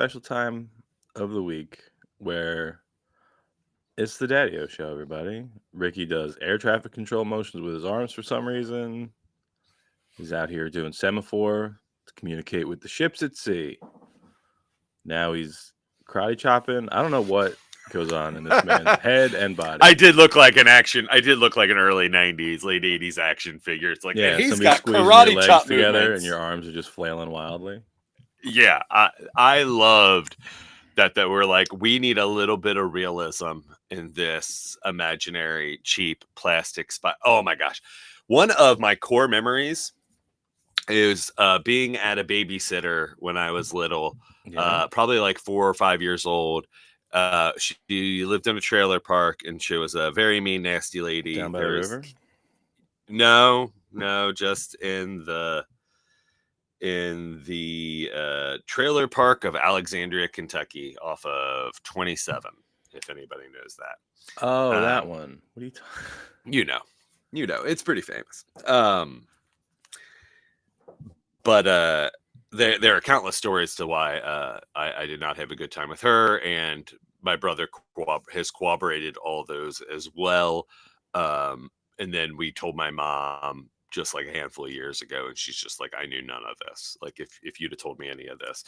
special time of the week where it's the Daddio show, everybody. Ricky does air traffic control motions with his arms for some reason. He's out here doing semaphore to communicate with the ships at sea. Now he's karate chopping. I don't know what goes on in this man's head and body. I did look like an early 90s, late 80s action figure. It's like, Yeah, and he's somebody's got squeezing karate your legs chop together movements. and your arms are just flailing wildly. Yeah, I loved that we're like, we need a little bit of realism in this imaginary, cheap plastic spot. Oh my gosh. One of my core memories is being at a babysitter when I was little, probably like 4 or 5 years old. She lived in a trailer park, and she was a very mean, nasty lady. Down by the river? No, just in the trailer park of Alexandria, Kentucky, off of 27. If anybody knows that. Oh, that one. What are you talking? You know, it's pretty famous. But there are countless stories to why I did not have a good time with her, and my brother has corroborated all those as well. And then we told my mom just like a handful of years ago, and she's just like, I knew none of this. Like, if you'd have told me any of this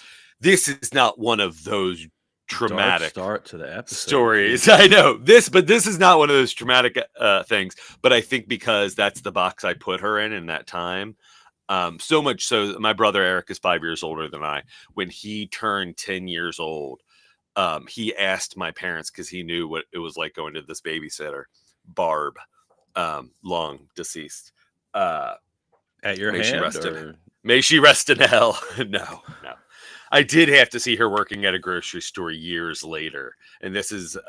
is not one of those traumatic start to the episode stories. I know this is not one of those traumatic things. But I think because that's the box I put her in that time. So much so, my brother Eric is 5 years older than I. When he turned 10 years old, he asked my parents, because he knew what it was like going to this babysitter, Barb, long deceased. At your hand? May she rest in hell. No. I did have to see her working at a grocery store years later. And this isn't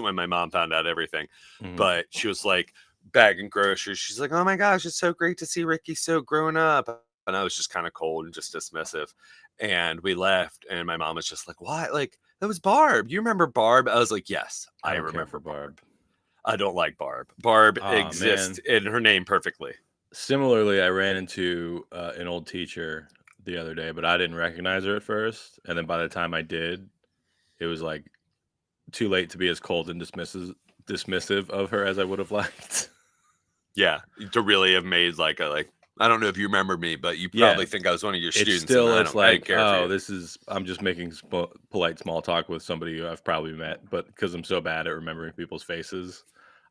when my mom found out everything. Mm-hmm. But she was like, bagging groceries. She's like, oh my gosh, it's so great to see Ricky so grown up. And I was just kind of cold and just dismissive. And we left, and my mom was just like, what? Like, that was Barb. You remember Barb? I was like, yes, I remember Barb. I don't like Barb. Barb exists in her name perfectly. Similarly, I ran into an old teacher the other day, but I didn't recognize her at first. And then by the time I did, it was like too late to be as cold and dismissive of her as I would have liked. Yeah, to really have made like I don't know if you remember me, but you probably think I was one of your students. It's like, I'm just making polite small talk with somebody who I've probably met, but because I'm so bad at remembering people's faces,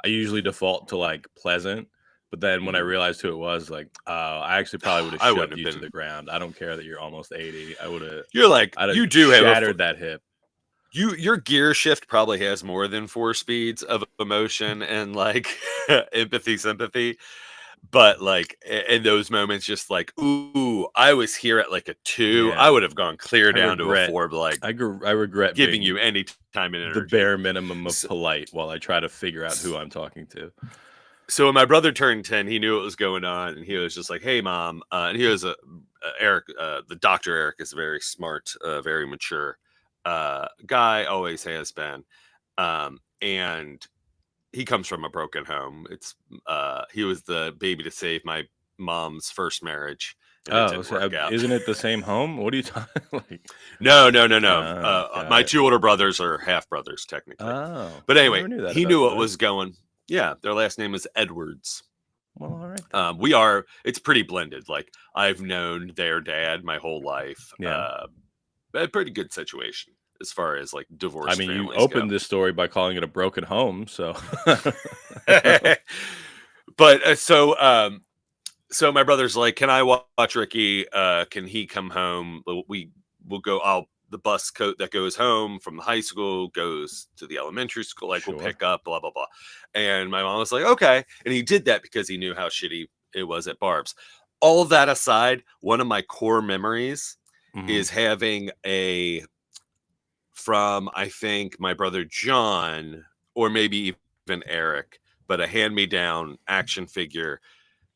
I usually default to like pleasant. But then when I realized who it was, like, I actually probably would have shoved you to the ground. I don't care that you're almost 80. I would have. You're like, you do have shattered that hip. Your gear shift probably has more than 4 speeds of emotion and like empathy, sympathy. But like in those moments, just like, ooh, I was here at like a 2. Yeah. I would have gone clear down to a 4. But like, I regret giving you any time and energy. The bare minimum of polite while I try to figure out who I'm talking to. So when my brother turned 10, he knew what was going on, and he was just like, hey, Mom. And he was Eric, the doctor Eric is very smart, very mature. Guy, always has been, and he comes from a broken home. It's he was the baby to save my mom's first marriage. Isn't it the same home? What are you talking like? No. My 2 older brothers are half brothers technically. But anyway, he knew what was going. Yeah, their last name is Edwards. Well, all right. It's pretty blended. Like, I've known their dad my whole life. Yeah. A pretty good situation as far as like divorce. I mean, you opened this story by calling it a broken home, so. But so my brother's like, can I watch Ricky? Can he come home? We'll go. The bus that goes home from the high school goes to the elementary school. Like, we'll pick up, blah blah blah. And my mom was like, okay. And he did that because he knew how shitty it was at Barb's. All of that aside, one of my core memories is having from, I think, my brother John, or maybe even Eric, but a hand-me-down action figure,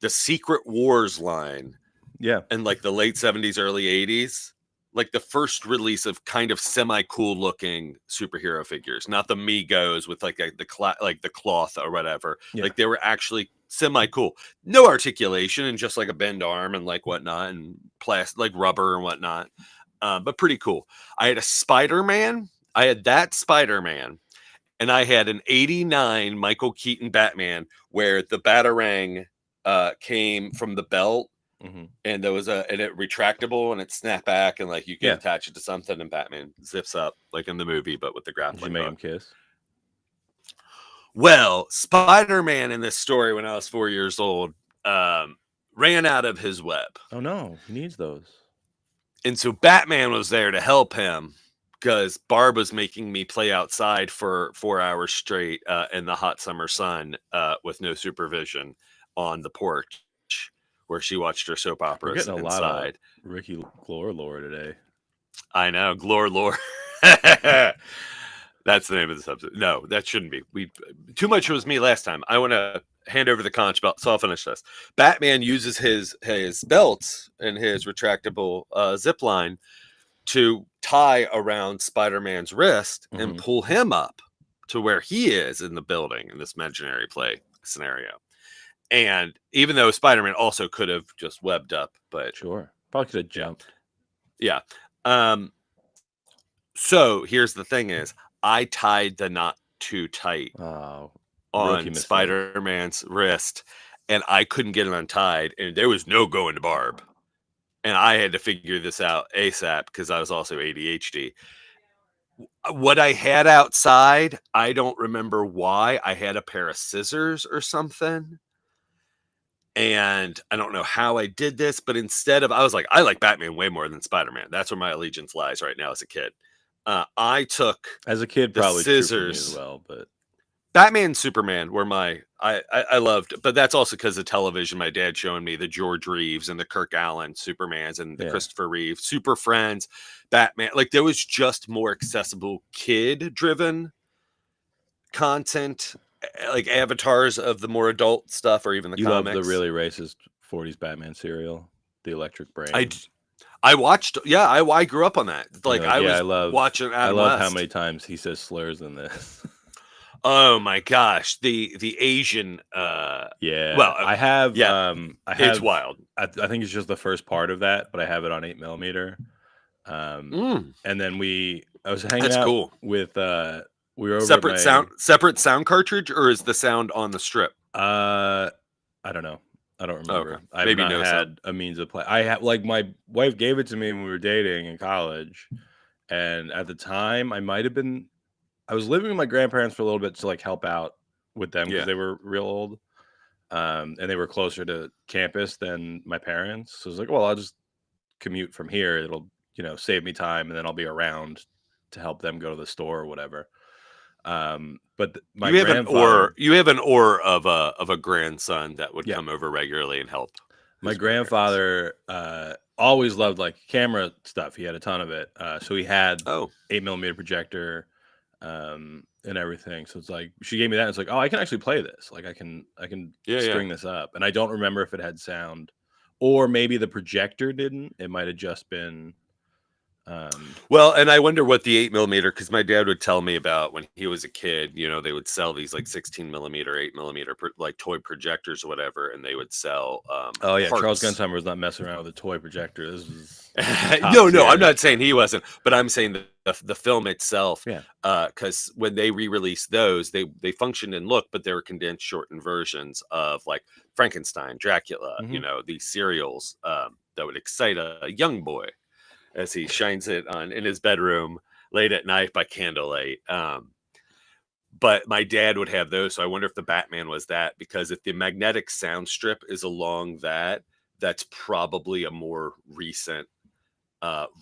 the Secret Wars line. Yeah. In like the late 70s, early 80s. Like the first release of kind of semi-cool looking superhero figures, not the Migos with like the cloth or whatever. Yeah. Like they were actually semi-cool, no articulation and just like a bend arm and like whatnot and plastic, like rubber and whatnot. but pretty cool. I had a Spider-Man. I had that Spider-Man, and I had an '89 Michael Keaton Batman where the Batarang came from the belt, and there was it retractable and it snapped back, and like you could attach it to something, and Batman zips up like in the movie, but with the Did you grappling make hook. him kiss? Well, Spider-Man in this story when I was 4 years old ran out of his web. Oh no, he needs those. And so Batman was there to help him because Barb was making me play outside for 4 hours straight in the hot summer sun with no supervision on the porch where she watched her soap We're operas getting a inside. lot of Ricky lore today. I know, Glor lore. That's the name of this episode. No, that shouldn't be. Too much was me last time. I want to hand over the conch belt, so I'll finish this. Batman uses his belt and his retractable zip line to tie around Spider-Man's wrist and pull him up to where he is in the building in this imaginary play scenario. And even though Spider-Man also could have just webbed up, but sure, probably could have jumped. Yeah. So here's the thing: is I tied the knot too tight on Spider-Man's wrist, and I couldn't get it untied, and there was no going to Barb. And I had to figure this out ASAP because I was also ADHD. What I had outside, I don't remember why. I had a pair of scissors or something. And I don't know how I did this, but instead of, I was like, I like Batman way more than Spider-Man. That's where my allegiance lies right now as a kid. I took as a kid probably scissors as well, but Batman and Superman were I loved, but that's also because of television. My dad showing me the George Reeves and the Kirk Allen Supermans and the Christopher Reeve Super Friends, Batman. Like there was just more accessible kid driven content, like avatars of the more adult stuff, or even the comics. Love the really racist 40s Batman cereal, The Electric Brain. I watched, I grew up on that. Like, I was watching Adam I love West. how many times he says slurs in this. Oh my gosh, the Asian well, I have it's wild. I think it's just the first part of that, but I have it on 8mm. And then I was hanging out with we were over separate sound cartridge, or is the sound on the strip? I don't know. I don't remember. Okay. I've Maybe not had a means of play. I have, like, my wife gave it to me when we were dating in college, and at the time I was living with my grandparents for a little bit to like help out with them because they were real old, and they were closer to campus than my parents. So I was like, well, I'll just commute from here. It'll save me time, and then I'll be around to help them go to the store or whatever. But you have an aura of a grandson that would come over regularly and help. My grandfather always loved like camera stuff. He had a ton of it. So he had 8mm projector and everything. So it's like she gave me that. And it's like, oh, I can actually play this. Like I can string this up. And I don't remember if it had sound, or maybe the projector didn't. It might have just been. Well, and I wonder what the 8mm, because my dad would tell me about when he was a kid, they would sell these like 16mm, 8mm like toy projectors or whatever, and they would sell parts. Charles Gunsheimer was not messing around with a toy projector. This was no, I'm not saying he wasn't, but I'm saying the film itself, because when they re-released those, they functioned in look, but they were condensed shortened versions of like Frankenstein, Dracula, these serials that would excite a young boy as he shines it on in his bedroom late at night by candlelight. But my dad would have those. So I wonder if the Batman was that, because if the magnetic sound strip is along that's probably a more recent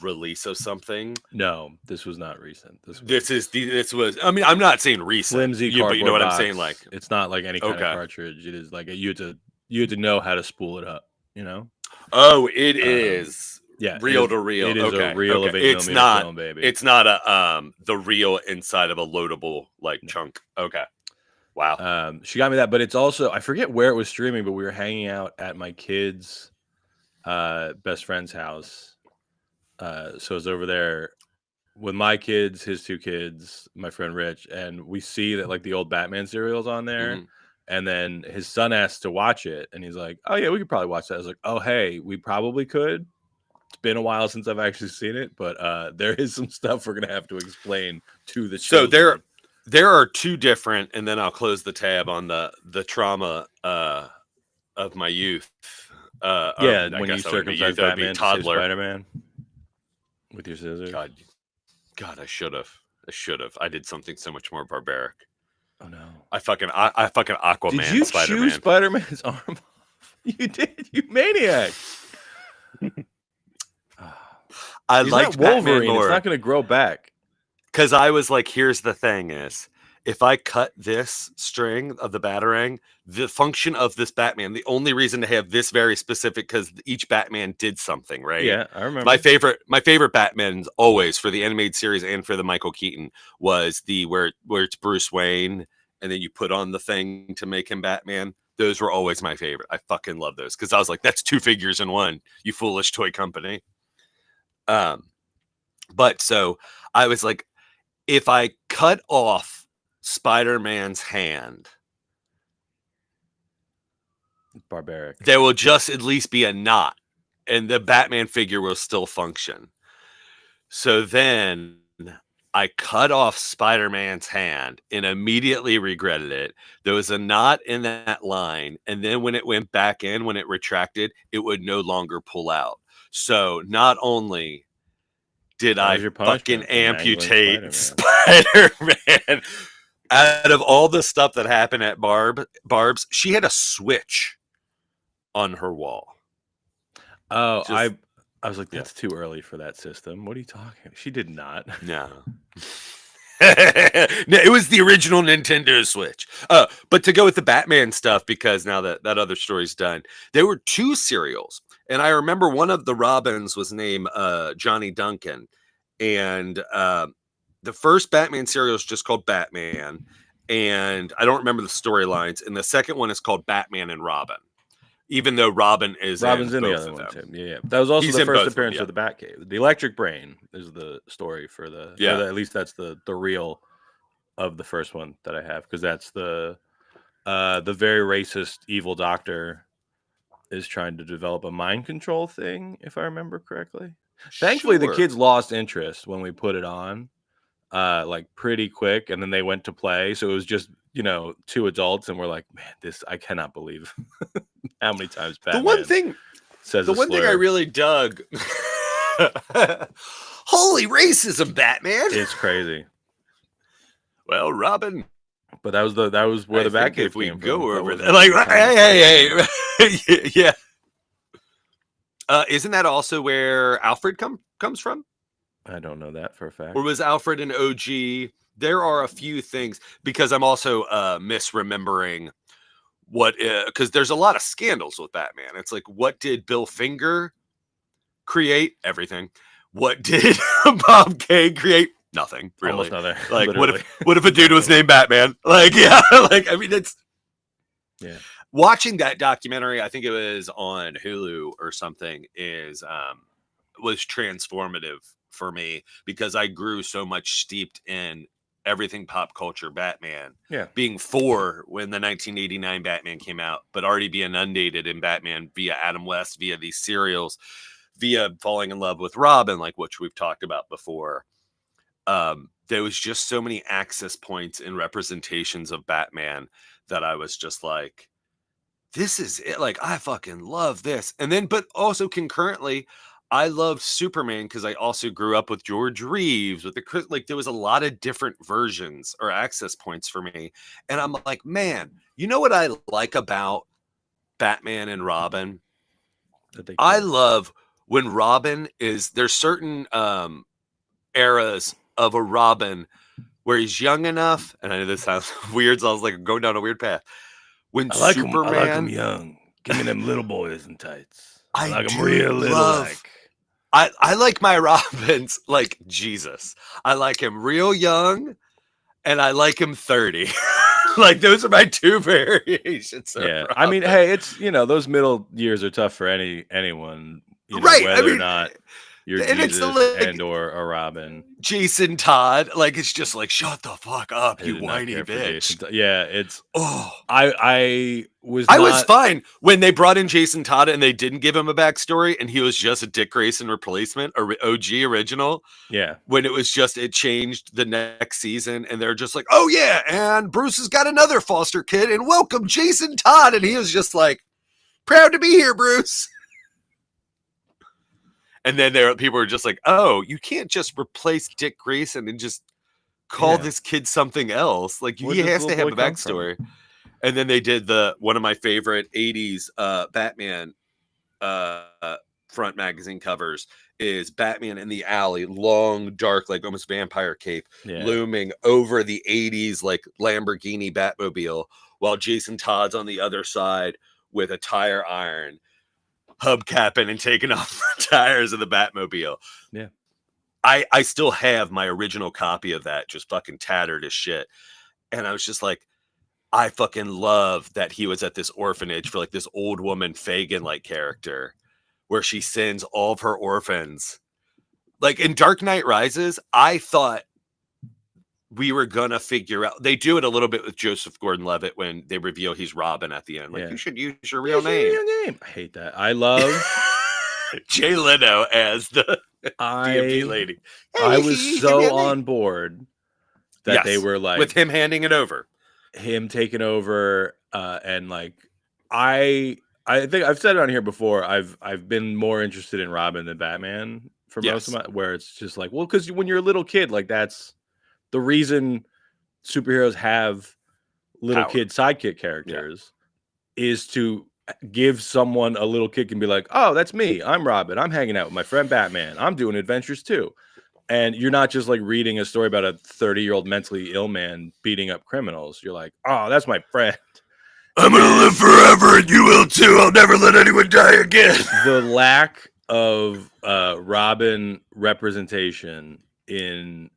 release of something. No, this was not recent. This was, I mean, I'm not saying recent, flimsy but you know what box. I'm saying? Like, it's not like any kind of cartridge. It is like you had to know how to spool it up, Oh, it is. Yeah, reel to reel. It is a reel of 8mm film, baby. It's not a the reel inside of a loadable chunk. Okay, wow. She got me that, but it's also, I forget where it was streaming, but we were hanging out at my kid's best friend's house. So it was over there with my kids, his two kids, my friend Rich, and we see that like the old Batman serial's on there. And then his son asked to watch it, and he's like, "Oh yeah, we could probably watch that." I was like, "Oh hey, we probably could." It's been a while since I've actually seen it, but there is some stuff we're gonna have to explain to the So children. there are two different, and then I'll close the tab on the trauma of my youth. Or Yeah, I when you guess that wouldn't be circumcised youth; that would be Batman to save toddler. Spider-Man with your scissors. God, I should have. I did something so much more barbaric. Oh no! I fucking Aquaman Did you chew Spider-Man. Spider-Man's arm off? You did, you maniac! I He's liked not Wolverine. Batman more. It's not going to grow back. Because I was like, here's the thing is, if I cut this string of the Batarang, the function of this Batman, the only reason to have this very specific, because each Batman did something, right? Yeah, I remember. My favorite Batman's always for the animated series and for the Michael Keaton was the where it's Bruce Wayne and then you put on the thing to make him Batman. Those were always my favorite. I fucking love those because I was like, that's two figures in one, you foolish toy company. But so I was like, if I cut off Spider-Man's hand, barbaric, there will just at least be a knot and the Batman figure will still function. So then I cut off Spider-Man's hand and immediately regretted it. There was a knot in that line. And then when it went back in, when it retracted, it would no longer pull out. So not only did I fucking amputate Spider-Man, out of all the stuff that happened at Barb's, she had a switch on her wall. Oh, I was like, that's too early for that system. What are you talking? She did not. No. It was the original Nintendo Switch. But to go with the Batman stuff, because now that other story's done, there were two serials. And I remember one of the Robins was named Johnny Duncan. And the first Batman serial is just called Batman. And I don't remember the storylines. And the second one is called Batman and Robin. Even though Robin's in the other one too. Yeah. That was also the first appearance of the Batcave. The Electric Brain is the story for the at least that's the reel of the first one that I have, because that's the very racist evil doctor is trying to develop a mind control thing, if I remember correctly. Thankfully, the kids lost interest when we put it on, like pretty quick, and then they went to play. So it was just, two adults, and we're like, man, I cannot believe how many times Batman the one thing I really dug. Holy racism, Batman! It's crazy. Well, Robin. But that was where the Batcave came from. Go over there, like, hey, yeah. Isn't that also where Alfred comes from? I don't know that for a fact. Or was Alfred an OG? There are a few things, because I'm also misremembering because there's a lot of scandals with Batman. It's like, what did Bill Finger create? Everything. What did Bob Kane create? Nothing, really. Almost nothing. Like, what if a dude was named Batman? Like, yeah, like, I mean, it's watching that documentary, I think it was on Hulu or something, was transformative for me, because I grew so much steeped in everything pop culture Batman. Yeah. Being 4 when the 1989 Batman came out, but already being inundated in Batman via Adam West, via these serials, via falling in love with Robin, like which we've talked about before. There was just so many access points and representations of Batman that I was just like, this is it. Like, I fucking love this. And then, but also concurrently, I loved Superman because I also grew up with George Reeves, like there was a lot of different versions or access points for me. And I'm like, man, you know what I like about Batman and Robin? I love when Robin there's certain eras of a Robin where he's young enough, and I know this sounds weird, so I was like going down a weird path. When I like him young. Give me them little boys in tights. I like him real little. I like my Robins like Jesus. I like him real young, and I like him 30. Like, those are my two variations. Yeah, I mean, hey, it's those middle years are tough for anyone, right? Whether or not your And it's Jesus like and or a Robin. Jason Todd, like it's just like shut the fuck up, I you did not whiny care for Jason. bitch. Yeah, it's Oh, I was I was not. fine when they brought in Jason Todd and they didn't give him a backstory and he was just a Dick Grayson replacement or OG original. Yeah, When it was just it changed the next season and they're just like, oh yeah, and Bruce has got another foster kid and welcome Jason Todd, and he was just like, proud to be here, Bruce. And then people were just like, oh, you can't just replace Dick Grayson and just call yeah. this kid something else. Like Where'd he this has little to have boy a come from? backstory. And then they did one of my favorite 80s Batman front magazine covers is Batman in the alley, long, dark, like almost vampire cape, Yeah, looming over the 80s like Lamborghini Batmobile, while Jason Todd's on the other side with a tire iron, hubcapping and taking off the tires of the Batmobile. yeah. I still have my original copy of that, just fucking tattered as shit. And I was just like, I fucking love that he was at this orphanage for like this old woman Fagin like character where she sends all of her orphans. Like in Dark Knight Rises, I thought we were gonna figure out. They do it a little bit with Joseph Gordon-Levitt when they reveal he's Robin at the end. Like, Yeah. you should use your real name. I hate that. I love. Jay Leno as the DMV lady. I was so on board that they were like with him handing it over. Him taking over, and like I think I've said it on here before. I've been more interested in Robin than Batman for most of my. Where it's just like, well, because when you're a little kid, like that's the reason superheroes have little kid sidekick characters is to give someone a little kid can be like, oh, that's me. I'm Robin. I'm hanging out with my friend Batman. I'm doing adventures too. And you're not just like reading a story about a 30-year-old mentally ill man beating up criminals. You're like, oh, that's my friend. I'm going to live forever and you will too. I'll never let anyone die again. The lack of Robin representation in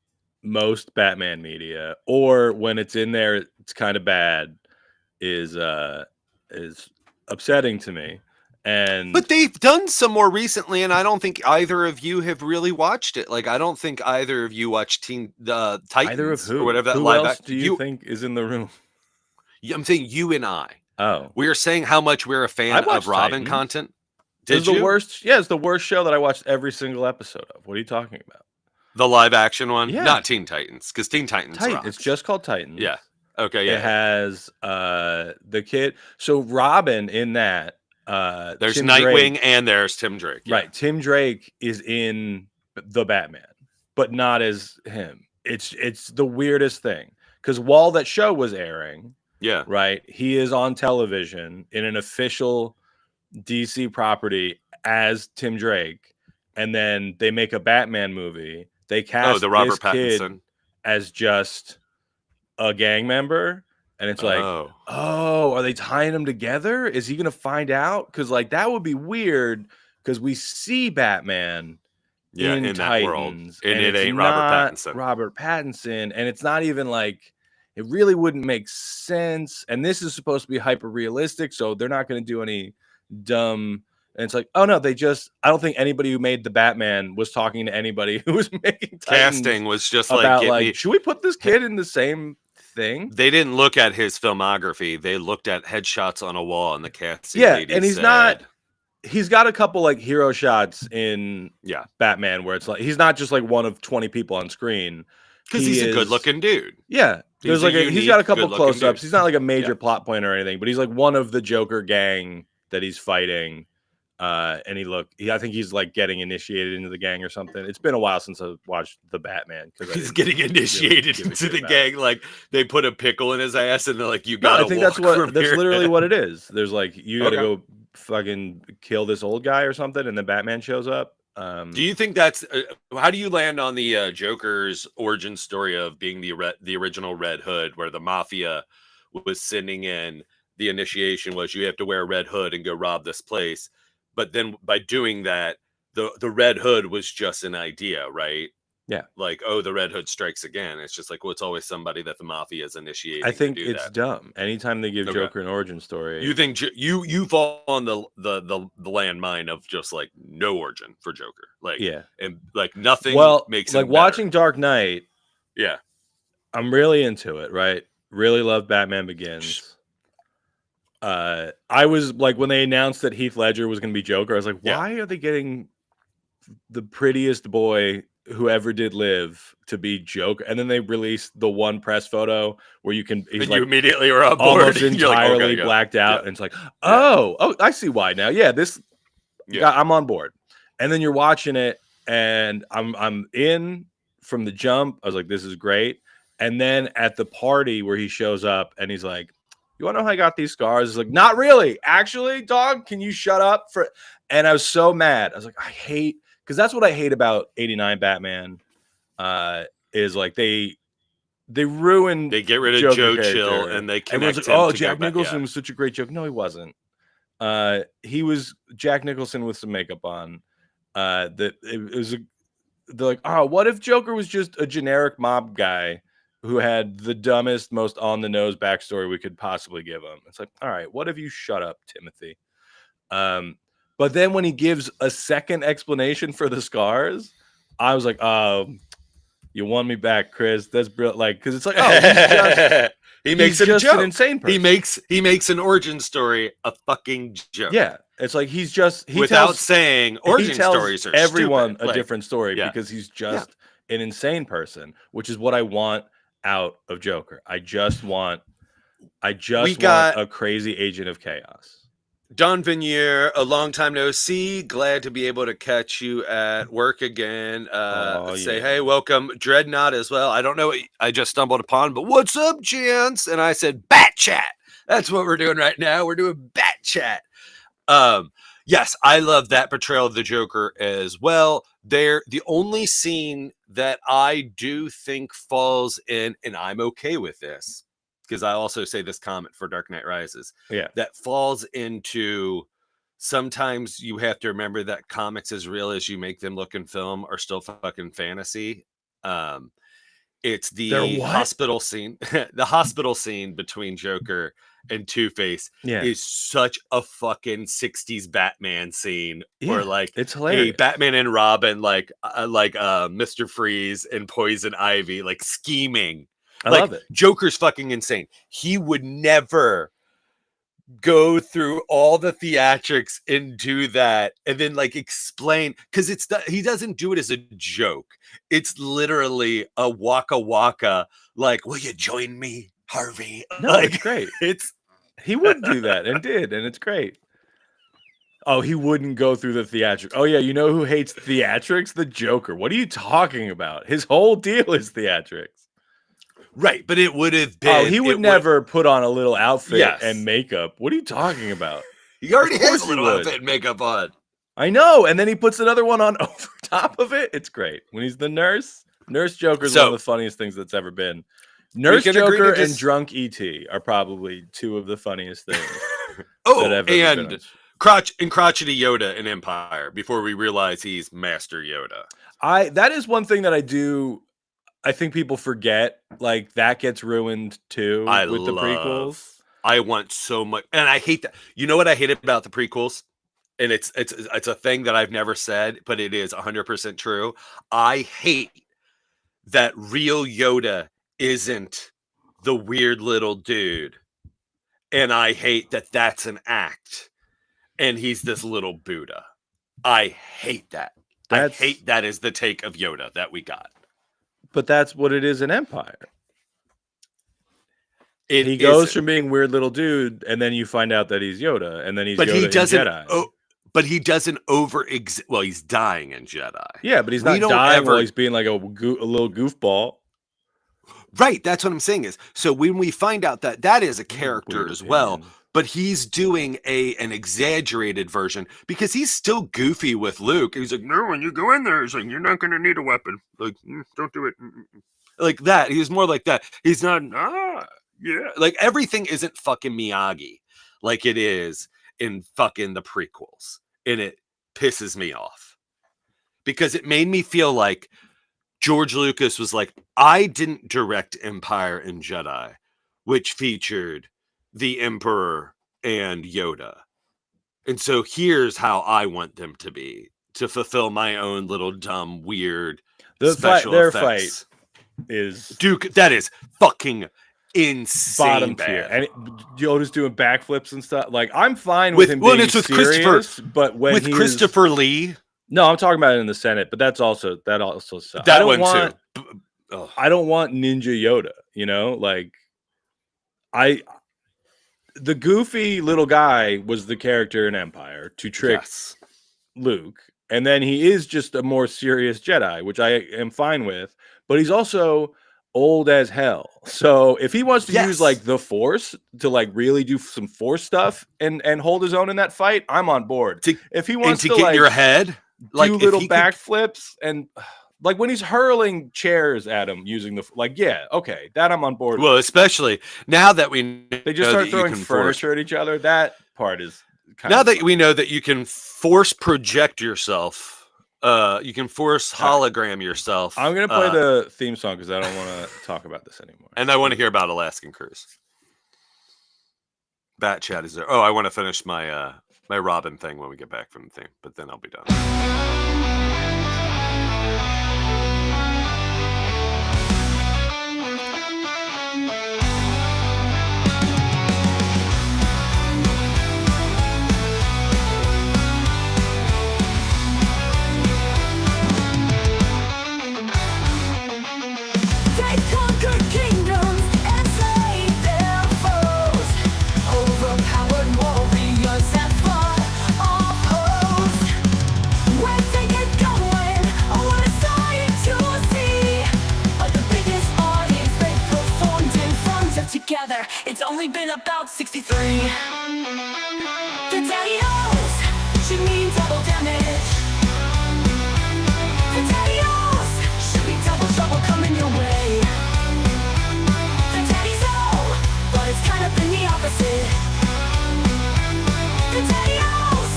most Batman media, or when it's in there, it's kind of bad, is upsetting to me. But they've done some more recently, and I don't think either of you have really watched it. Like, I don't think either of you watched Titans either of who? Or whatever that who live else do you think is in the room? I'm saying you and I. Oh, we are saying how much we're a fan of Robin Titans. content. It's the worst. Yeah, it's the worst show that I watched every single episode of. What are you talking about? The live action one, yeah. Not Teen Titans, because Teen Titans. It's just called Titans. Yeah. Okay. Yeah. It has the kid. So Robin in that. There's Tim Nightwing Drake, and there's Tim Drake. Yeah. Right. Tim Drake is in the Batman, but not as him. It's the weirdest thing because while that show was airing, yeah, right, he is on television in an official DC property as Tim Drake, and then they make a Batman movie. They cast the Robert this Pattinson kid as just a gang member. And it's like, oh, are they tying them together? Is he going to find out? Because, like, that would be weird because we see Batman in Titans. That world. And it ain't Robert Pattinson. Robert Pattinson. And it's not even like, it really wouldn't make sense. And this is supposed to be hyper realistic. So they're not going to do any dumb. And it's like, oh, no, I don't think anybody who made the Batman was talking to anybody who was making Titans. Casting was just about, should we put this kid in the same thing? They didn't look at his filmography. They looked at headshots on a wall and the casting. Yeah, and he's got a couple like hero shots in Batman where it's like he's not just like one of 20 people on screen because he's a good-looking dude. Yeah, there's like he's got a couple close-ups. He's not like a major plot point or anything, but he's like one of the Joker gang that he's fighting. And I think he's like getting initiated into the gang or something. It's been a while since I watched the Batman because he's getting initiated into the gang. Like they put a pickle in his ass and they're like, "You got." I think that's literally what it is. There's like you got to go fucking kill this old guy or something, and then Batman shows up. Do you think that's how do you land on the Joker's origin story of being the original Red Hood, where the mafia was sending in the initiation was you have to wear a red hood and go rob this place. But then by doing that, the Red Hood was just an idea, right? Yeah. Like, oh, the Red Hood strikes again. It's just like, well, it's always somebody that the mafia is I initiating to think do it's that. dumb. Anytime they give Okay. Joker an origin story, You think you fall on the landmine of just like no origin for Joker, like yeah. and like nothing Well, makes like him better. watching Dark Knight, Yeah, I'm really into it. Right, really love Batman Begins. I was like, when they announced that Heath Ledger was going to be Joker, I was like, Yeah. why are they getting the prettiest boy who ever did live to be Joker? And then they released the one press photo where he's and like you immediately were on board. almost You're like, entirely okay, blacked out, yeah. and it's like, oh, I see why now. Yeah, this guy, I'm on board. And then you're watching it, and I'm in from the jump. I was like, this is great. And then at the party where he shows up and he's like, you want to know how I got these scars? It's like, not really. Actually, dog, can you shut up? And I was so mad. I was like, I hate, because that's what I hate about 89 Batman, is like they ruined, they get rid of Joker Joe character. Chill and they connect everyone's like, him oh, to Jack Nicholson was such a great Joker. No, he wasn't. He was Jack Nicholson with some makeup on. That it was they're like, oh, what if Joker was just a generic mob guy who had the dumbest, most on the nose backstory we could possibly give him? It's like, all right, what if you shut up, Timothy? But then when he gives a second explanation for the scars, I was like, oh, you won me back, Chris. That's brilliant. Like, because it's like, oh, he's just he makes it just a joke. an insane person. He makes an origin story a fucking joke. Yeah, it's like he without saying origin stories are everyone stupid. A different story because he's just an insane person, which is what I want out of Joker. I just want a crazy agent of chaos. Don Vinier, a long time no see. Glad to be able to catch you at work again. Say, hey, welcome. Dreadnought as well. I don't know what I just stumbled upon, but what's up, gents? And I said, Bat Chat. That's what we're doing right now. We're doing Bat Chat. Yes, I love that portrayal of the Joker as well. The only scene that I do think falls in, and I'm okay with this, because I also say this comment for Dark Knight Rises. Yeah. That falls into, sometimes you have to remember that comics, as real as you make them look in film, are still fucking fantasy. It's the hospital scene. The hospital scene between Joker and Two-Face is such a fucking 60s Batman scene. Where like it's hilarious. Batman and Robin, like Mr. Freeze and Poison Ivy, like scheming. I love it. Joker's fucking insane. He would never go through all the theatrics and do that and then like explain, because he doesn't do it as a joke. It's literally a waka waka, like, will you join me, Harvey? No, like, it's great. He would do that and did, and it's great. Oh, he wouldn't go through the theatrics. Oh yeah, you know who hates theatrics? The Joker. What are you talking about? His whole deal is theatrics. Right, but it would have been. Oh, he would never put on a little outfit and makeup. What are you talking about? He already has a little outfit and makeup on. I know, and then he puts another one on over top of it. It's great. When he's the nurse Joker is one of the funniest things that's ever been. Nurse Joker and Drunk E.T. are probably two of the funniest things. And crotchety Yoda in Empire, before we realize he's Master Yoda. That is one thing that I think people forget, like that gets ruined too with the prequels. I want so much, and I hate that. You know what I hate about the prequels? And it's a thing that I've never said, but it is 100% true. I hate that real Yoda isn't the weird little dude. And I hate that that's an act. And he's this little Buddha. I hate that. I hate that is the take of Yoda that we got. But that's what it is in Empire. He goes from being weird little dude, and then you find out that he's Yoda, and then he's Yoda in Jedi. But he doesn't well, he's dying in Jedi. Yeah, but he's not dying while he's being like a little goofball. Right, that's what I'm saying is. So when we find out that is a character as well, but he's doing an exaggerated version because he's still goofy with Luke. He's like, no, when you go in there, he's like, you're not going to need a weapon. Like, don't do it. Like that. He's more like that. He's not, yeah. Like everything isn't fucking Miyagi like it is in fucking the prequels. And it pisses me off because it made me feel like George Lucas was like, I didn't direct Empire and Jedi, which featured the Emperor and Yoda. And so here's how I want them to be, to fulfill my own little dumb, weird special Their fight effects. is Duke, that is fucking insane bottom tier. bad. And Yoda's doing backflips and stuff. Like, I'm fine with him being it's with serious, but when with Christopher Lee. No, I'm talking about it in the Senate, but that also sucks. That one too. I don't want Ninja Yoda, you know? Like, the goofy little guy was the character in Empire to trick Luke, and then he is just a more serious Jedi, which I am fine with, but he's also old as hell. So if he wants to use like the Force to like really do some Force stuff and hold his own in that fight, I'm on board. If he wants to get like in your head, like do little backflips and like when he's hurling chairs at him using the okay, that I'm on board. Well, especially now that they just start throwing furniture at each other. That part is now that we know that you can force project yourself. You can force hologram yourself. I'm gonna play the theme song because I don't want to talk about this anymore. And I want to hear about Alaskan Cruise. Bat chat is there. Oh, I want to finish my my Robin thing when we get back from the thing, but then I'll be done. It's only been about 63. The Daddios should mean double damage. The Daddios should be double trouble coming your way. The Daddies know, but it's kind of been the opposite. The Daddios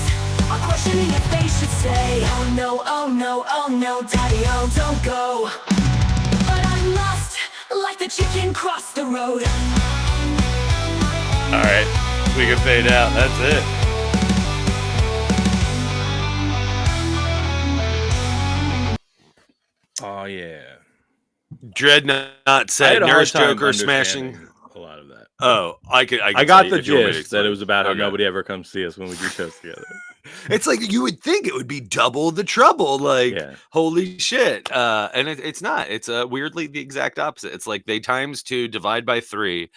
are questioning if they should say, oh no, oh no, oh no, Daddy-o, don't go. But I'm lost, like the chicken crossed the road. All right, we can fade out. That's it. Oh yeah. Dreadnought said Nurse Joker smashing a lot of that. Oh, I got the gist that it was about how nobody ever comes see us when we do shows together. It's like you would think it would be double the trouble. Like, holy shit. And it's not. It's weirdly the exact opposite. It's like they times 2, divide by 3.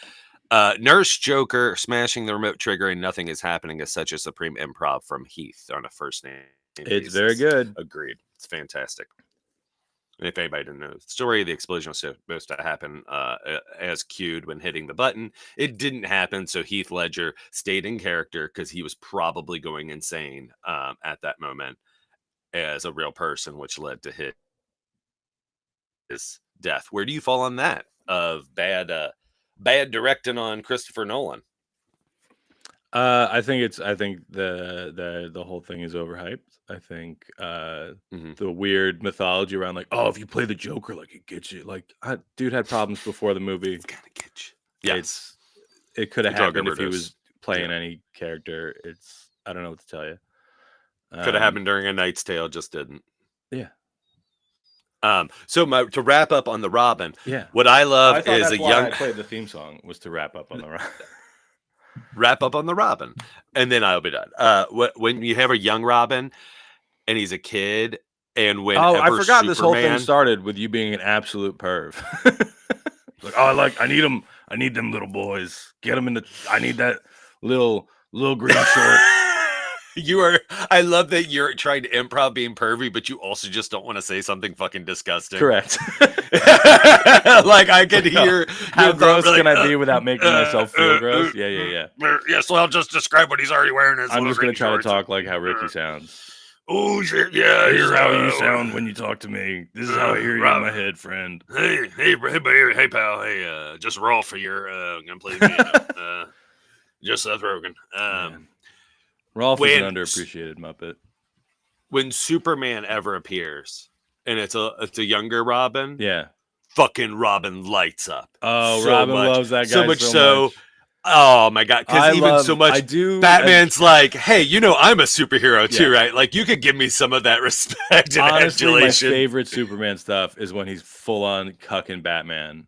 Nurse Joker smashing the remote trigger and nothing is happening is such a supreme improv from Heath on a first name. It's very good. Agreed. It's fantastic. And if anybody didn't know the story, the explosion was supposed to happen as cued when hitting the button. It didn't happen, so Heath Ledger stayed in character because he was probably going insane at that moment as a real person, which led to his death. Where do you fall on that of bad directing on Christopher Nolan? I think the whole thing is overhyped. I think the weird mythology around like, oh, if you play the Joker, like it gets you. Like, dude had problems before the movie. It's gonna get you. Yes, it could have happened if he was playing any character. I don't know what to tell you. Could have happened during A Knight's Tale, just didn't. Yeah. So to wrap up on the Robin, what I love is I played the theme song was to wrap up on the Robin. Wrap up on the Robin, and then I'll be done. When you have a young Robin, and he's a kid, and when I forgot this whole thing started with you being an absolute perv. Like, I need them little boys. Get them in the. I need that little green short. I love that you're trying to improv being pervy, but you also just don't want to say something fucking disgusting. Correct. Like I can hear how gross can I be without making myself feel gross? Yeah. Yeah, so I'll just describe what he's already wearing. I'm just going to try to talk like how Ricky sounds. Oh shit, yeah. This is how you sound when you talk to me. This is how I hear you in my head, friend. Hey, pal. Hey, just raw for your gonna play just Seth Rogen. Rolf is an underappreciated Muppet. When Superman ever appears and it's a younger Robin. Yeah. Fucking Robin lights up. Oh, so Robin much, loves that guy so much. Oh my god! Because even so much, Batman's like, "Hey, I'm a superhero too, right? Like, you could give me some of that respect and honestly, adulation." My favorite Superman stuff is when he's full on cucking Batman.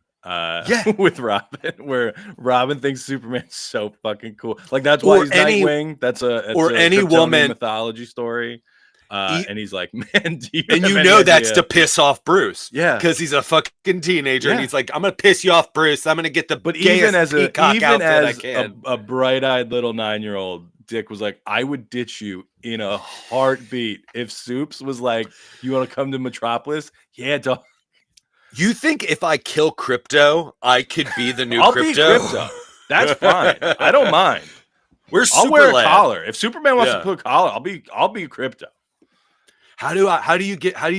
With Robin, where Robin thinks Superman's so fucking cool. Like that's why he's Nightwing. That's a any woman mythology story. And he's like, man, do you and that's to piss off Bruce, because he's a fucking teenager, and he's like, I'm gonna piss you off, Bruce. I'm gonna get the even as a peacock a bright-eyed little 9-year-old, Dick was like, I would ditch you in a heartbeat if Soups was like, you want to come to Metropolis? Yeah, dog. You think if I kill Crypto, I could be the new I'll Crypto? Be Crypto. That's fine. I don't mind. I'll wear a collar. If Superman wants to put a collar, I'll be Crypto. How do you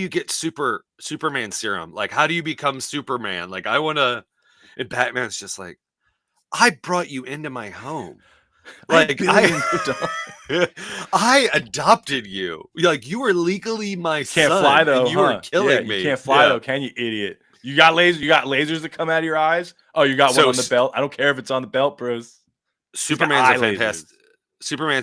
get Superman serum? Like, how do you become Superman? Like, I want to. And Batman's just like, I brought you into my home. Like, I adopted you. Like, you were legally my son. Can't fly though. You were killing me. You can't fly though, can you, idiot? You got lasers that come out of your eyes. Oh, you got one on the belt. I don't care if it's on the belt, Bruce. Superman's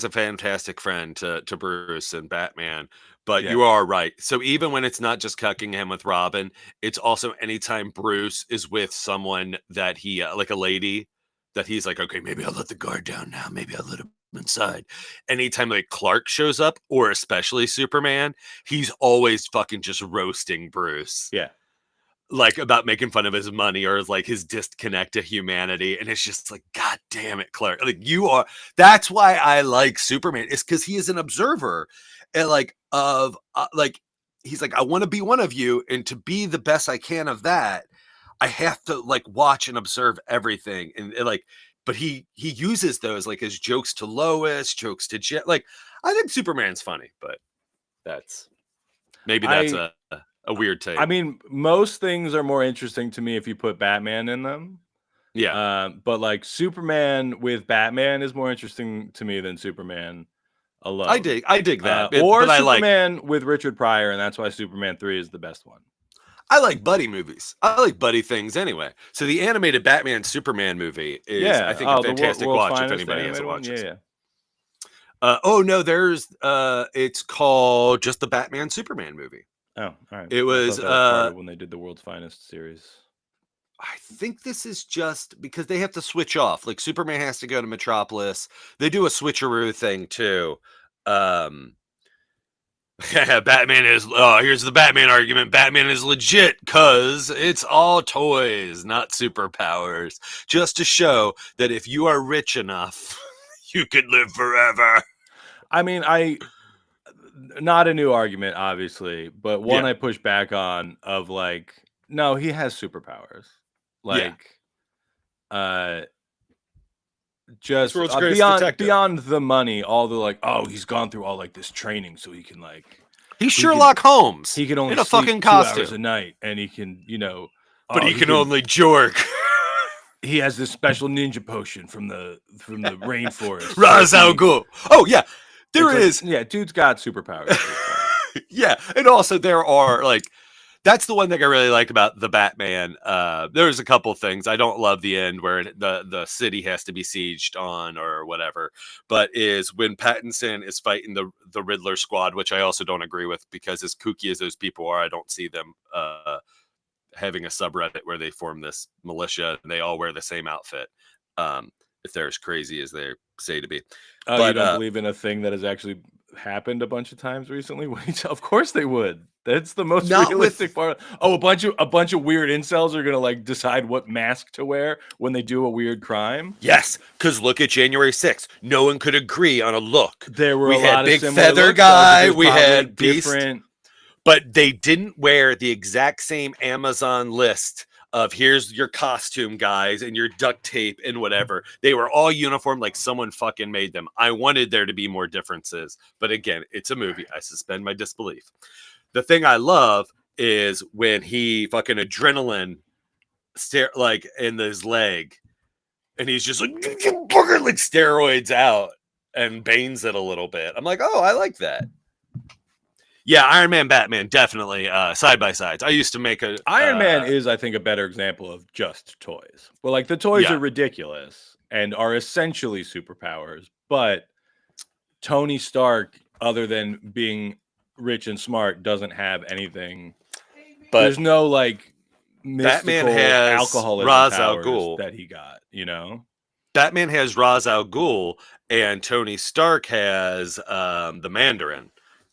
a fantastic friend to Bruce and Batman. But you are right. So even when it's not just cucking him with Robin, it's also anytime Bruce is with someone that he like a lady that he's like, okay, maybe I'll let the guard down now. Maybe I'll let him inside. Anytime like Clark shows up, or especially Superman, he's always fucking just roasting Bruce. Yeah. Like about making fun of his money or like his disconnect to humanity. And it's just like, God damn it, Clark. Like that's why I like Superman. It's because he is an observer. And he's like, I want to be one of you, and to be the best I can of that, I have to like watch and observe everything, and but he uses those like as jokes to Lois, jokes to Jet. Like, I think Superman's funny, but that's a weird take. I mean, most things are more interesting to me if you put Batman in them. Yeah, but like Superman with Batman is more interesting to me than Superman alone. I dig that. Or Superman with Richard Pryor, and that's why Superman 3 is the best one. I like buddy movies. I like buddy things anyway. So the animated Batman Superman movie is, I think, a fantastic watch if anybody hasn't watched it. Oh no, there's it's called just the Batman Superman movie. Oh, all right. It was when they did the World's Finest series. I think this is just because they have to switch off. Like, Superman has to go to Metropolis. They do a switcheroo thing too. Batman is here's the Batman argument. Batman is legit because it's all toys, not superpowers. Just to show that if you are rich enough, you could live forever. I mean, not a new argument, obviously, but one I push back on of like, no, he has superpowers. Like, just beyond the money, all the like, oh, he's gone through all like this training, so he can like, he's Sherlock Holmes. He can only in a sleep fucking 2 costume hours a night, and he can, but he can only jork. He has this special ninja potion from the rainforest. Ra's al Ghul. Oh yeah, there is. Dude's got superpowers. Yeah, and also there are like. That's the one thing I really like about the Batman. There's a couple things. I don't love the end where the city has to be sieged on or whatever, but is when Pattinson is fighting the Riddler squad, which I also don't agree with, because as kooky as those people are, I don't see them having a subreddit where they form this militia and they all wear the same outfit. If they're as crazy as they say to be. Oh, you don't believe in a thing that has actually happened a bunch of times recently? Of course they would. That's the most realistic part. Oh, a bunch of weird incels are gonna like decide what mask to wear when they do a weird crime. Yes, because look at January 6th. No one could agree on a look. We had Big Feather Guy. We had Beast. But they didn't wear the exact same Amazon list of here's your costume, guys, and your duct tape and whatever. They were all uniform, like someone fucking made them. I wanted there to be more differences. But again, it's a movie. I suspend my disbelief. The thing I love is when he fucking adrenaline like in his leg, and he's just like steroids out and banes it a little bit. I'm like, oh, I like that. Yeah, Iron Man, Batman, definitely side by sides. I used to make a Iron Man is, I think, a better example of just toys. Well, like the toys are ridiculous and are essentially superpowers, but Tony Stark, other than being rich and smart, doesn't have anything. But there's no like Batman mystical has alcoholism Ra's al powers Ghul. that he got, you know? Batman has Ra's al Ghul, and Tony Stark has the Mandarin.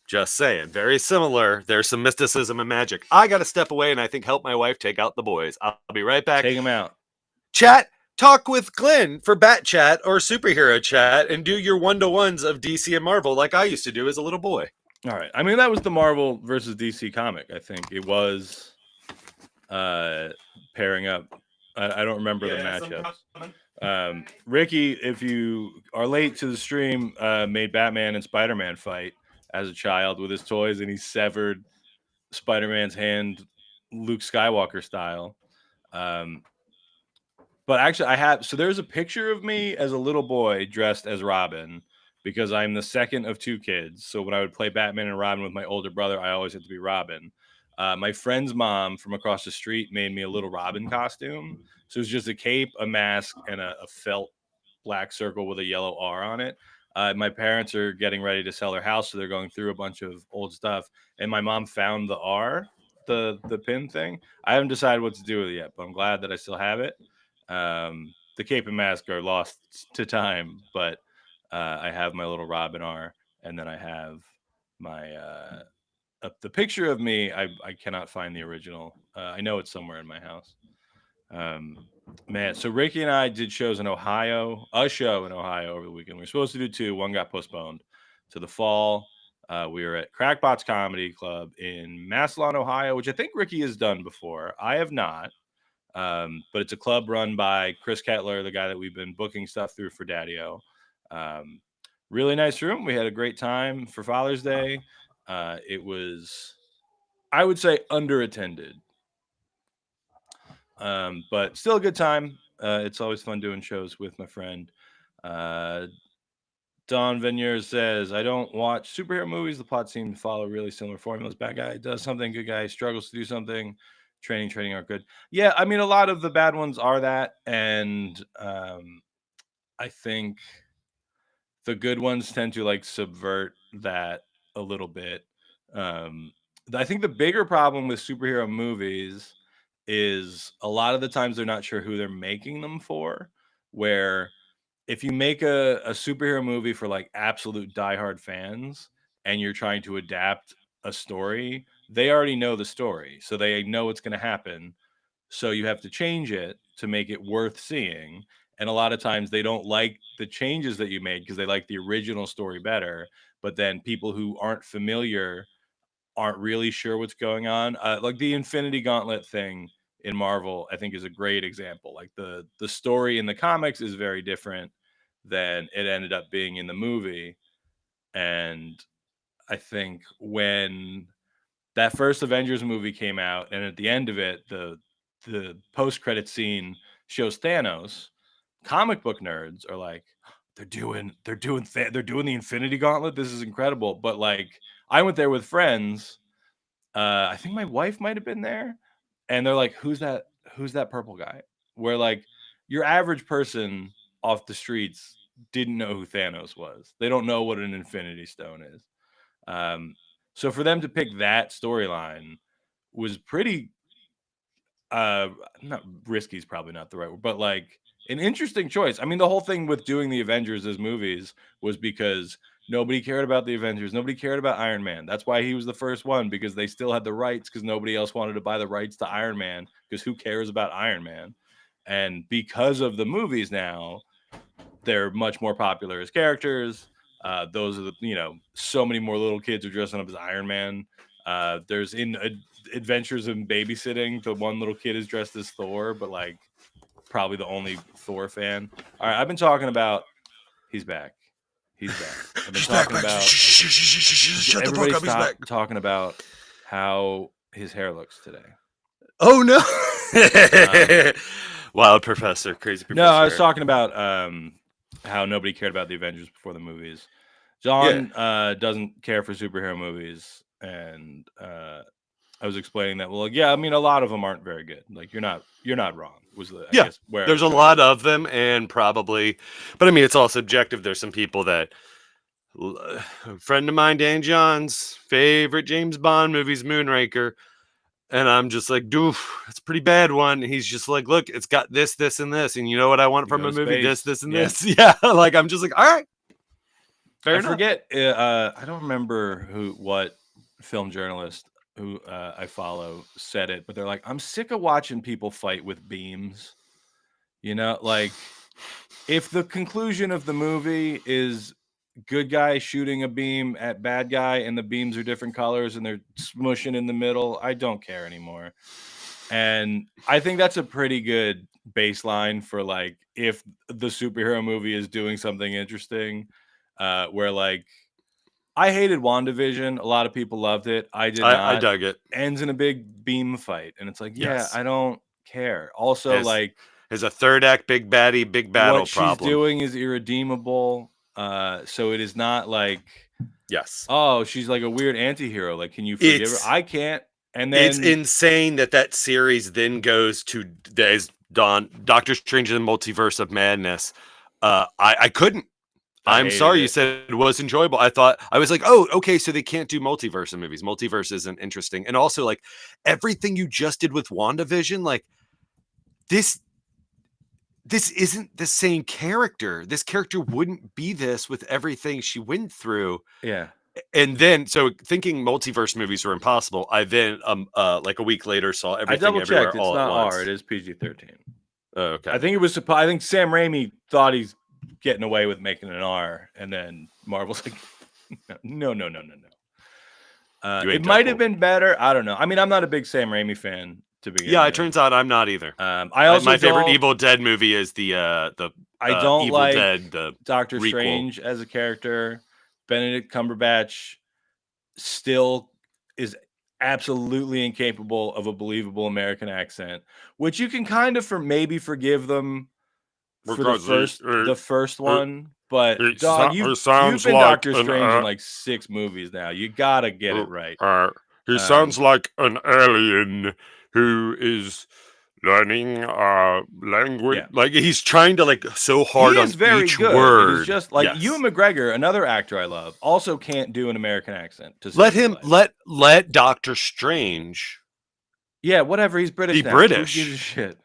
Just saying, very similar. There's some mysticism and magic. I got to step away and I think help my wife take out the boys. I'll be right back. Take him out. Chat, talk with Glen for Bat Chat or Superhero Chat, and do your 1-to-1s of DC and Marvel like I used to do as a little boy. All right. I mean, that was the Marvel versus DC comic. I think it was pairing up. I don't remember the matchups. Ricky, if you are late to the stream, made Batman and Spider-Man fight as a child with his toys, and he severed Spider-Man's hand, Luke Skywalker style. But actually, so there's a picture of me as a little boy dressed as Robin because I'm the second of 2 kids. So when I would play Batman and Robin with my older brother, I always had to be Robin. My friend's mom from across the street made me a little Robin costume. So it was just a cape, a mask, and a felt black circle with a yellow R on it. My parents are getting ready to sell their house, so they're going through a bunch of old stuff. And my mom found the R, the pin thing. I haven't decided what to do with it yet, but I'm glad that I still have it. The cape and mask are lost to time, but I have my little Robin R, and then I have my the picture of me. I cannot find the original. I know it's somewhere in my house. Man, so Ricky and I did shows in Ohio, a show in Ohio over the weekend. We were supposed to do 2. One got postponed to the fall. We were at Crackpots Comedy Club in Massillon, Ohio, which I think Ricky has done before. I have not. But it's a club run by Chris Kettler, the guy that we've been booking stuff through for Daddio. Really nice room. We had a great time for Father's Day. It was, I would say, underattended. But still a good time. It's always fun doing shows with my friend. Don Venier says, I don't watch superhero movies. The plot seems to follow really similar formulas. Bad guy does something, good guy struggles to do something. Training aren't good. Yeah, I mean, a lot of the bad ones are that. And I think the good ones tend to like subvert that a little bit. I think the bigger problem with superhero movies is a lot of the times they're not sure who they're making them for, where if you make a superhero movie for like absolute diehard fans and you're trying to adapt a story, they already know the story, so they know what's going to happen. So you have to change it to make it worth seeing. And a lot of times they don't like the changes that you made because they like the original story better. But then people who aren't familiar aren't really sure what's going on. Like the Infinity Gauntlet thing in Marvel, I think is a great example. Like the story in the comics is very different than it ended up being in the movie. And I think when that first Avengers movie came out, and at the end of it, the post-credit scene shows Thanos, comic book nerds are like, they're doing the Infinity Gauntlet. This is incredible. But like, I went there with friends. I think my wife might have been there, and they're like, who's that purple guy? Where like your average person off the streets didn't know who Thanos was. They don't know what an Infinity Stone is. So for them to pick that storyline was pretty not risky is probably not the right word, but like an interesting choice. I mean, the whole thing with doing the Avengers as movies was because nobody cared about the Avengers. Nobody cared about Iron Man. That's why he was the first one, because they still had the rights, because nobody else wanted to buy the rights to Iron Man, because who cares about Iron Man? And because of the movies now, they're much more popular as characters. Those are the, so many more little kids are dressing up as Iron Man. There's in Adventures in Babysitting, the one little kid is dressed as Thor, but like probably the only Thor fan. All right, I've been talking about. He's back. I've been talking about. Shut the fuck up. He's back. Talking about how his hair looks today. Oh no! Wild Professor, crazy Professor. No, I was talking about how nobody cared about the Avengers before the movies. John doesn't care for superhero movies, and I was explaining that. Well, like, yeah, I mean, a lot of them aren't very good. Like, you're not wrong. Was I guess where I there's was a going. lot of them, and probably, but I mean, it's all subjective. There's some people that a friend of mine, Dan John's favorite James Bond movie's Moonraker. And I'm just like, doof, it's a pretty bad one. And he's just like, look, it's got this, this, and this. And you know what I want You from go a to movie? This, space. this, and Yeah. this. Yeah. Like, I'm just like, all right. Fair I enough. forget. I don't remember what film journalist who I follow said it, but they're like, I'm sick of watching people fight with beams. You know, like if the conclusion of the movie is good guy shooting a beam at bad guy and the beams are different colors and they're smushing in the middle, I don't care anymore. And I think that's a pretty good baseline for like if the superhero movie is doing something interesting, where like I hated WandaVision. A lot of people loved it. I did not. I dug it. Ends in a big beam fight. And it's like, yeah, Yes. I don't care. Also, like there's a third act, big baddie, big battle what problem. she's doing is irredeemable. So it is not like, yes, oh, she's like a weird anti-hero. Like, can you forgive her? I can't. And then it's insane that series then goes to Doctor Strange and the Multiverse of Madness. I couldn't. I'm sorry, you said it was enjoyable. I was like, oh, okay, so they can't do multiverse in movies. Multiverse isn't interesting. And also, like, everything you just did with WandaVision, like, this isn't the same character. This character wouldn't be this with everything she went through. Yeah. And then, so thinking multiverse movies were impossible, I then, like a week later, saw Everything I double Everywhere checked. It's all not at once. R. It is PG-13. Oh, okay. I think it was. I think Sam Raimi thought he's getting away with making an R, and then Marvel's like, no. It might have been better. I don't know. I mean, I'm not a big Sam Raimi fan to begin. Yeah, with. it turns out I'm not either. I also my favorite Evil Dead movie is the I don't Evil like Dead, the Doctor requel. Strange as a character. Benedict Cumberbatch still is absolutely incapable of a believable American accent, which you can kind of maybe forgive them for the first one. But dog, you've been Doctor Strange in like 6 movies now. You gotta get it right. He sounds like an alien who is learning language. Yeah. Like he's trying to like so hard on each word. It is just like Ewan McGregor, another actor I love, also can't do an American accent. Let him let Doctor Strange. Yeah, whatever. He's British. Be British. Who gives a shit?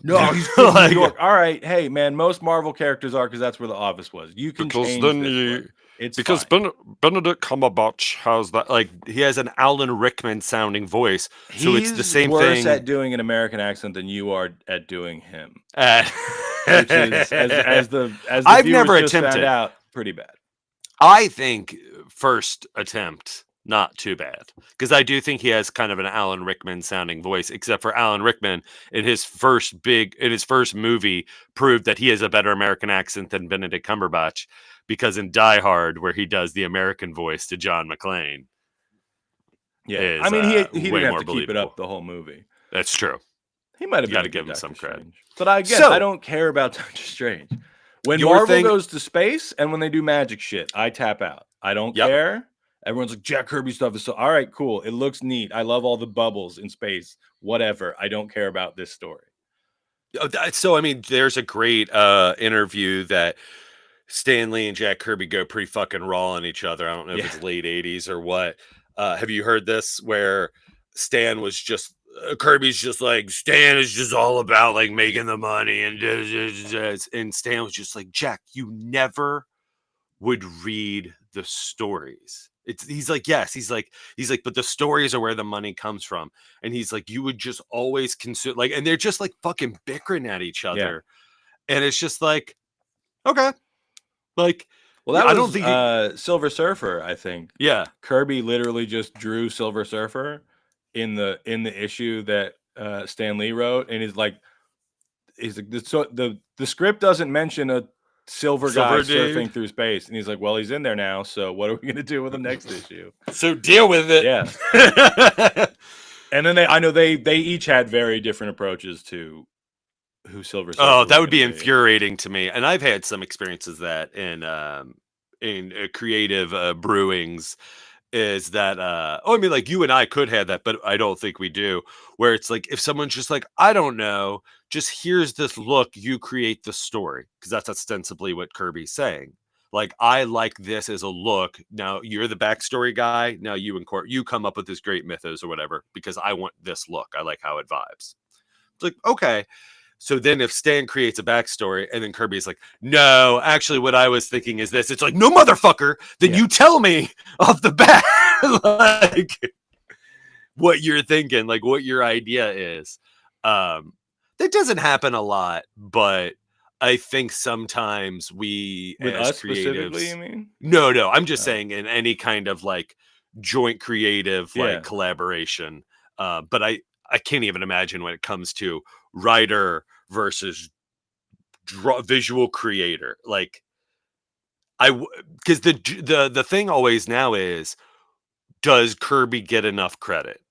No, he's from New York. All right, hey man, most Marvel characters are because that's where the Office was. You can change this. It's because Benedict Cumberbatch has that, like he has an Alan Rickman sounding voice, so it's the same thing. He's worse at doing an American accent than you are at doing him. Which is as the I've never attempted found out, pretty bad. I think first attempt not too bad, because I do think he has kind of an Alan Rickman sounding voice, except for Alan Rickman in his first movie proved that he has a better American accent than Benedict Cumberbatch, because in Die Hard, where he does the American voice to John McClane, I mean he didn't have to keep it up the whole movie. That's true. He might have got to give him some credit. But I don't care about Doctor Strange. When Marvel goes to space and when they do magic shit, I tap out. I don't care. Everyone's like, Jack Kirby stuff is so all right, cool. It looks neat. I love all the bubbles in space. Whatever. I don't care about this story. So I mean, there's a great interview that Stan Lee and Jack Kirby go pretty fucking raw on each other. I don't know if it's late 80s or what. Have you heard this where Stan was just Kirby's just like, Stan is just all about like making the money and Stan was just like, Jack, you never would read the stories. He's like, but the stories are where the money comes from. And he's like, you would just always consume like, and they're just like fucking bickering at each other. Yeah. And it's just like, okay. Like, well, that was, I don't think Silver Surfer, I think. Yeah. Kirby literally just drew Silver Surfer in the issue that Stan Lee wrote. And the script doesn't mention a silver guy surfing through space, and he's like, well, he's in there now, so what are we gonna do with him next issue? So deal with it. Yeah. And then they each had very different approaches to who Silver Surfer that would be infuriating to me. And I've had some experiences that in creative brewings, is that I mean, like, you and I could have that, but I don't think we do, where it's like if someone's just like, I don't know, just here's this look, you create the story, because that's ostensibly what Kirby's saying. Like, I like this as a look. Now you're the backstory guy. Now you come up with this great mythos or whatever, because I want this look. I like how it vibes. It's like, okay. So then if Stan creates a backstory and then Kirby's like, no, actually what I was thinking is this. It's like, no, motherfucker. Then you tell me off the bat, like, what you're thinking, like what your idea is. That doesn't happen a lot, but I think sometimes we, with as us creatives, specifically, you mean? No, I'm just saying in any kind of like joint creative, like collaboration. But I can't even imagine when it comes to writer versus visual creator. Like, because the thing always now is, does Kirby get enough credit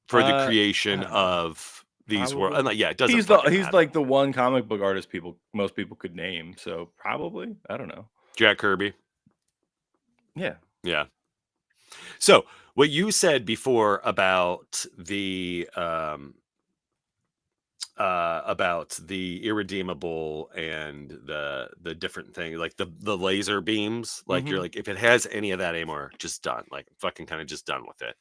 for the creation of these worlds? Like, yeah, it doesn't. He's like the one comic book artist most people could name. So probably, I don't know. Jack Kirby. Yeah. So what you said before about the irredeemable and the different thing, like the laser beams, like you're like, if it has any of that anymore, just done. Like, fucking kind of just done with it.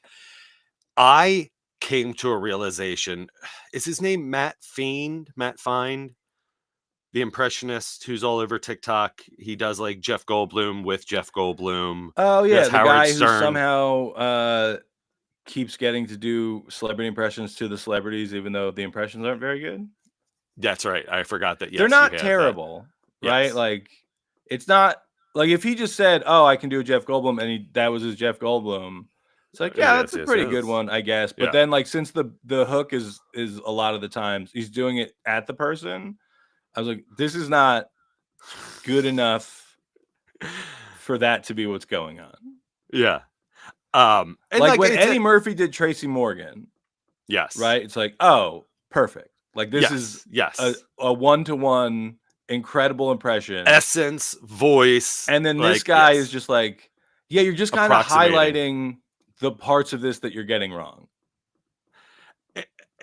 I came to a realization. Is his name Matt Fiend? The impressionist who's all over TikTok. He does like Jeff Goldblum with Jeff Goldblum. Oh yeah, the Howard guy Stern. who somehow keeps getting to do celebrity impressions to the celebrities, even though the impressions aren't very good. That's right. I forgot that. Yes, they're not terrible, right? Yes. Like, it's not like if he just said, "Oh, I can do a Jeff Goldblum," and that was his Jeff Goldblum. It's like, yeah, that's a pretty good one, I guess. But then, like, since the hook is a lot of the times he's doing it at the person, I was like, this is not good enough for that to be what's going on. Yeah. And like when Eddie Murphy did Tracy Morgan. Yes. Right? It's like, oh, perfect. Like, this is a one-to-one incredible impression. Essence, voice. And then this guy is just like, yeah, you're just kind of highlighting the parts of this that you're getting wrong.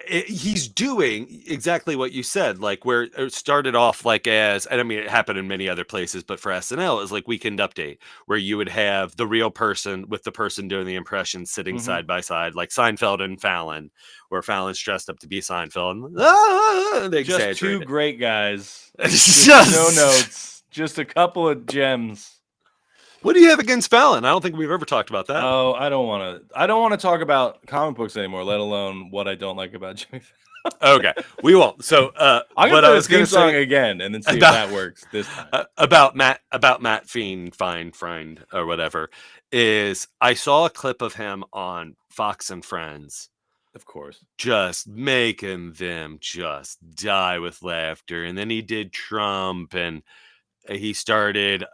He's doing exactly what you said, like where it started off like as, and I mean, it happened in many other places, but for SNL, it was like Weekend Update, where you would have the real person with the person doing the impression sitting side by side, like Seinfeld and Fallon, where Fallon's dressed up to be Seinfeld. And they just two great guys. Just no notes. Just a couple of gems. What do you have against Fallon? I don't think we've ever talked about that. Oh, I don't want to talk about comic books anymore, let alone what I don't like about Jimmy Fallon. Okay, we won't. So I'm gonna play the theme song again and then see if that works this time. About Matt Fiend or whatever, is I saw a clip of him on Fox and Friends. Of course. Just making them just die with laughter. And then he did Trump, and he started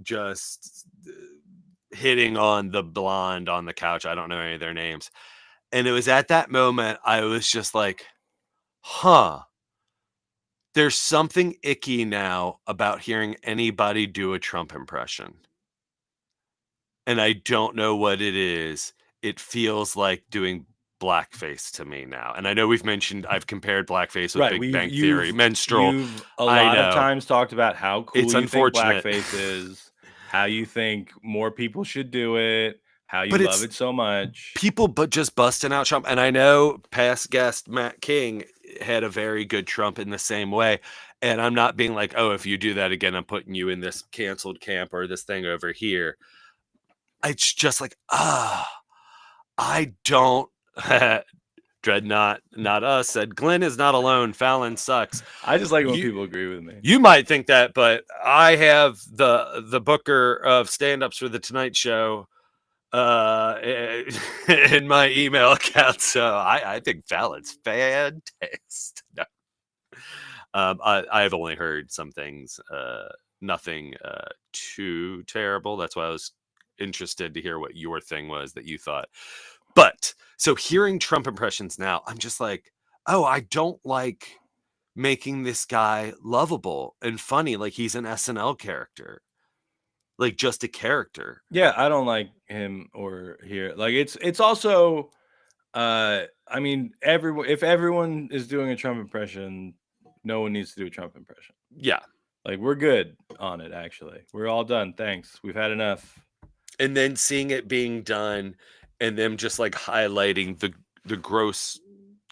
just hitting on the blonde on the couch. I don't know any of their names. And it was at that moment I was just like, there's something icky now about hearing anybody do a Trump impression. And I don't know what it is. It feels like doing blackface to me now. And I know I've compared blackface with Big Bang Theory, Menstrual. You've a lot of times talked about how cool it's you unfortunate. think blackface is, how you think more people should do it, how you love it so much. People just busting out Trump. And I know past guest Matt King had a very good Trump in the same way. And I'm not being like, oh, if you do that again, I'm putting you in this canceled camp or this thing over here. It's just like, I don't. Dreadnought, not us, said Glen is not alone. Fallon sucks. I just like when people agree with me. You might think that, but I have the booker of stand-ups for the Tonight Show in my email account, so I think Fallon's fantastic. No. I've only heard some things, nothing too terrible. That's why I was interested to hear what your thing was that you thought. But so hearing Trump impressions now, I'm just like, oh, I don't like making this guy lovable and funny like he's an SNL character. like just a character. Yeah, I don't like him or here. Like it's also I mean if everyone is doing a Trump impression, no one needs to do a Trump impression. Yeah. Like we're good on it actually. We're all done. Thanks. We've had enough. And then seeing it being done and them just like highlighting the gross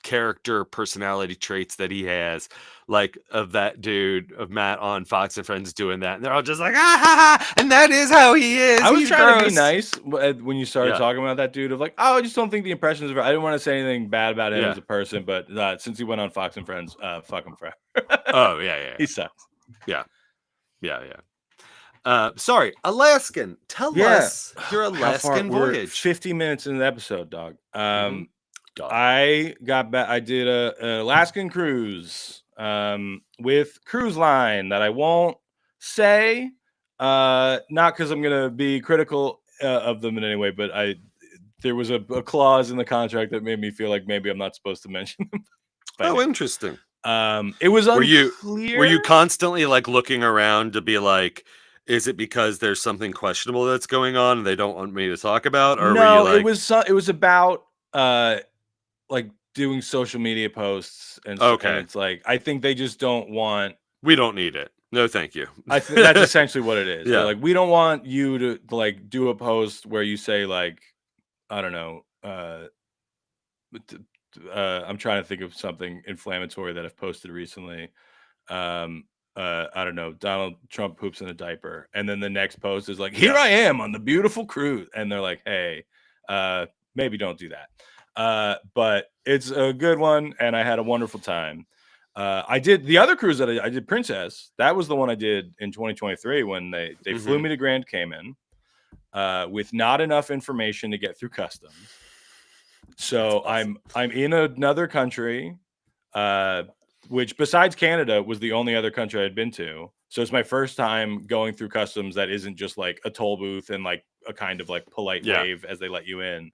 character personality traits that he has, like of that dude of Matt on Fox and Friends doing that, and they're all just like ha ha ha, and that is how he is. I was He's trying to gross. be nice when you started talking about that dude of like, oh, I just don't think the impressions are. I didn't want to say anything bad about him as a person, but since he went on Fox and Friends, fuck him forever. Oh yeah, he sucks. Yeah. Sorry, Alaskan. Tell us your Alaskan voyage. We're 50 minutes into the episode, dog. I got back. I did a Alaskan cruise with Cruise Line that I won't say, not because I'm gonna be critical of them in any way, but there was a clause in the contract that made me feel like maybe I'm not supposed to mention them. Oh, interesting. It was unclear. Were you constantly like looking around to be like, is it because there's something questionable that's going on and they don't want me to talk about? Or no, were you like... it was about like doing social media posts and and it's like I think they just don't want. We don't need it. No, thank you. I think that's essentially what it is. Yeah. Like we don't want you to like do a post where you say like, I don't know, I'm trying to think of something inflammatory that I've posted recently. I don't know, Donald Trump poops in a diaper, and then the next post is like, here I am on the beautiful cruise, and they're like, hey, maybe don't do that. But it's a good one, and I had a wonderful time. I did the other cruise that I did, Princess. That was the one I did in 2023 when they flew me to Grand Cayman with not enough information to get through customs. So awesome. I'm in another country, which besides Canada was the only other country I'd been to. So it's my first time going through customs that isn't just like a toll booth and like a kind of like polite wave as they let you in.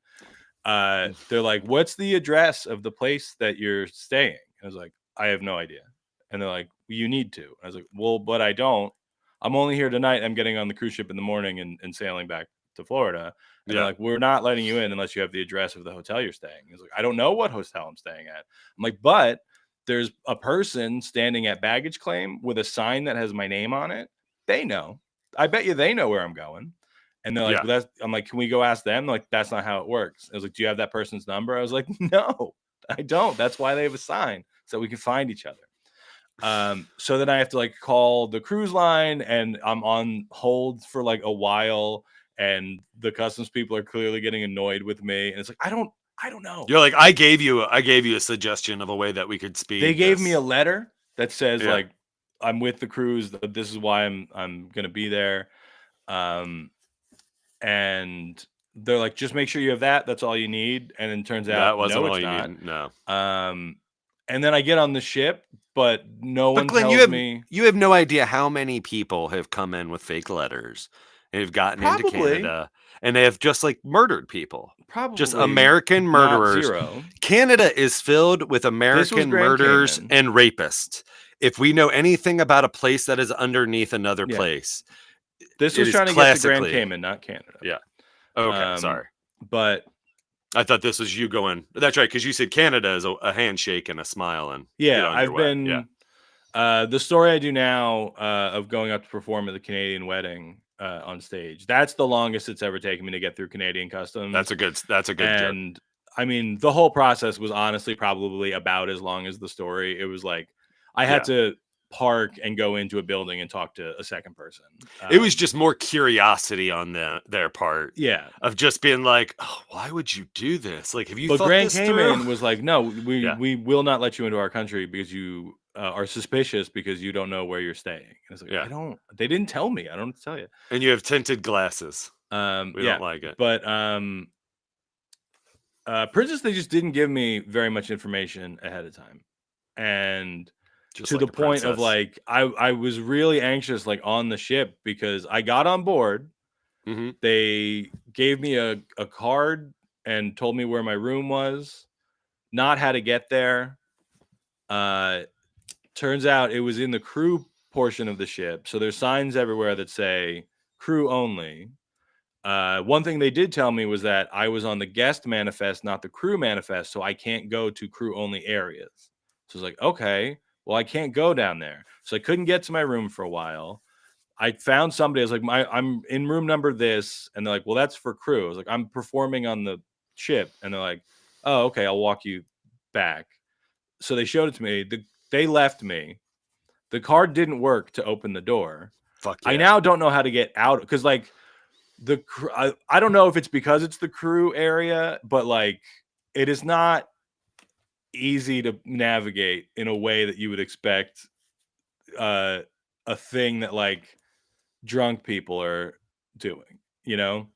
They're like, what's the address of the place that you're staying? I was like, I have no idea. And they're like, you need to. I was like, well, but I don't. I'm only here tonight. I'm getting on the cruise ship in the morning and sailing back to Florida. And they're like, we're not letting you in unless you have the address of the hotel you're staying. I was like, I don't know what hotel I'm staying at. I'm like, but there's a person standing at baggage claim with a sign that has my name on it. They know. I bet you they know where I'm going. And they're like, well, I'm like, can we go ask them? They're like, that's not how it works. I was like, do you have that person's number? I was like, no, I don't. That's why they have a sign so we can find each other. So then I have to like call the cruise line and I'm on hold for like a while. And the customs people are clearly getting annoyed with me. And it's like, I don't know. You're like, I gave you a suggestion of a way that we could speed. They gave me a letter that says like, I'm with the cruise. This is why I'm going to be there. And they're like, just make sure you have that. That's all you need. And then it turns out that wasn't no, all it's you not. Need. No. And then I get on the ship, but no one Glen, tells me. You have no idea how many people have come in with fake letters and have gotten into Canada and they have just like murdered people. Probably just American murderers. Zero. Canada is filled with American murderers and rapists. If we know anything about a place that is underneath another place, this was trying to get to Grand Cayman, not Canada. Yeah. Okay. Sorry. But I thought this was you going. That's right, because you said Canada is a handshake and a smile, and I've been. The story I do now of going up to perform at the Canadian wedding on stage. That's the longest it's ever taken me to get through Canadian customs. That's a good. And I mean, the whole process was honestly probably about as long as the story. It was like I had to park and go into a building and talk to a second person. It was just more curiosity on their part. Yeah. Of just being like, oh, why would you do this? Like, have you thought Grand Cayman was like, no, we will not let you into our country because you are suspicious because you don't know where you're staying. And it's like, they didn't tell me. I don't tell you. And you have tinted glasses. We don't like it. But Princess, they just didn't give me very much information ahead of time. And just to the point of like, I was really anxious, like on the ship, because I got on board. Mm-hmm. They gave me a card and told me where my room was, not how to get there. Turns out it was in the crew portion of the ship. So there's signs everywhere that say crew only. One thing they did tell me was that I was on the guest manifest, not the crew manifest, so I can't go to crew only areas. So I was like, okay, well, I can't go down there. So I couldn't get to my room for a while. I found somebody. I was like, I'm in room number this, and they're like, well, that's for crew. I was like, I'm performing on the ship, and they're like, oh, okay, I'll walk you back. So they showed it to me. They left me. The card didn't work to open the door. Fuck yeah. I now don't know how to get out because like I don't know if it's because it's the crew area, but like it is not easy to navigate in a way that you would expect a thing that like drunk people are doing, you know?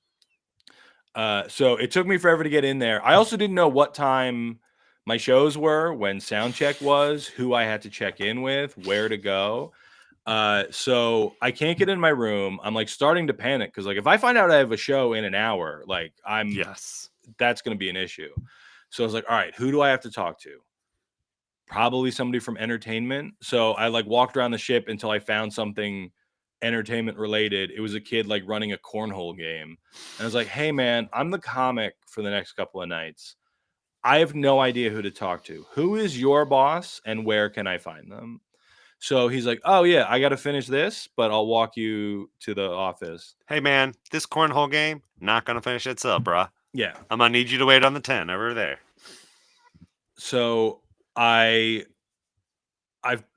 So it took me forever to get in there. I also didn't know what time my shows were, when sound check was, who I had to check in with, where to go. So I can't get in my room. I'm like starting to panic because like if I find out I have a show in an hour, like that's going to be an issue. So I was like, all right, who do I have to talk to? Probably somebody from entertainment. So I like walked around the ship until I found something entertainment related. It was a kid like running a cornhole game. And I was like, hey man, I'm the comic for the next couple of nights. I have no idea who to talk to. Who is your boss and where can I find them? So he's like, oh yeah, I got to finish this, but I'll walk you to the office. Hey man, this cornhole game, not going to finish itself, bruh. Yeah. I'm going to need you to wait on the 10 over there. So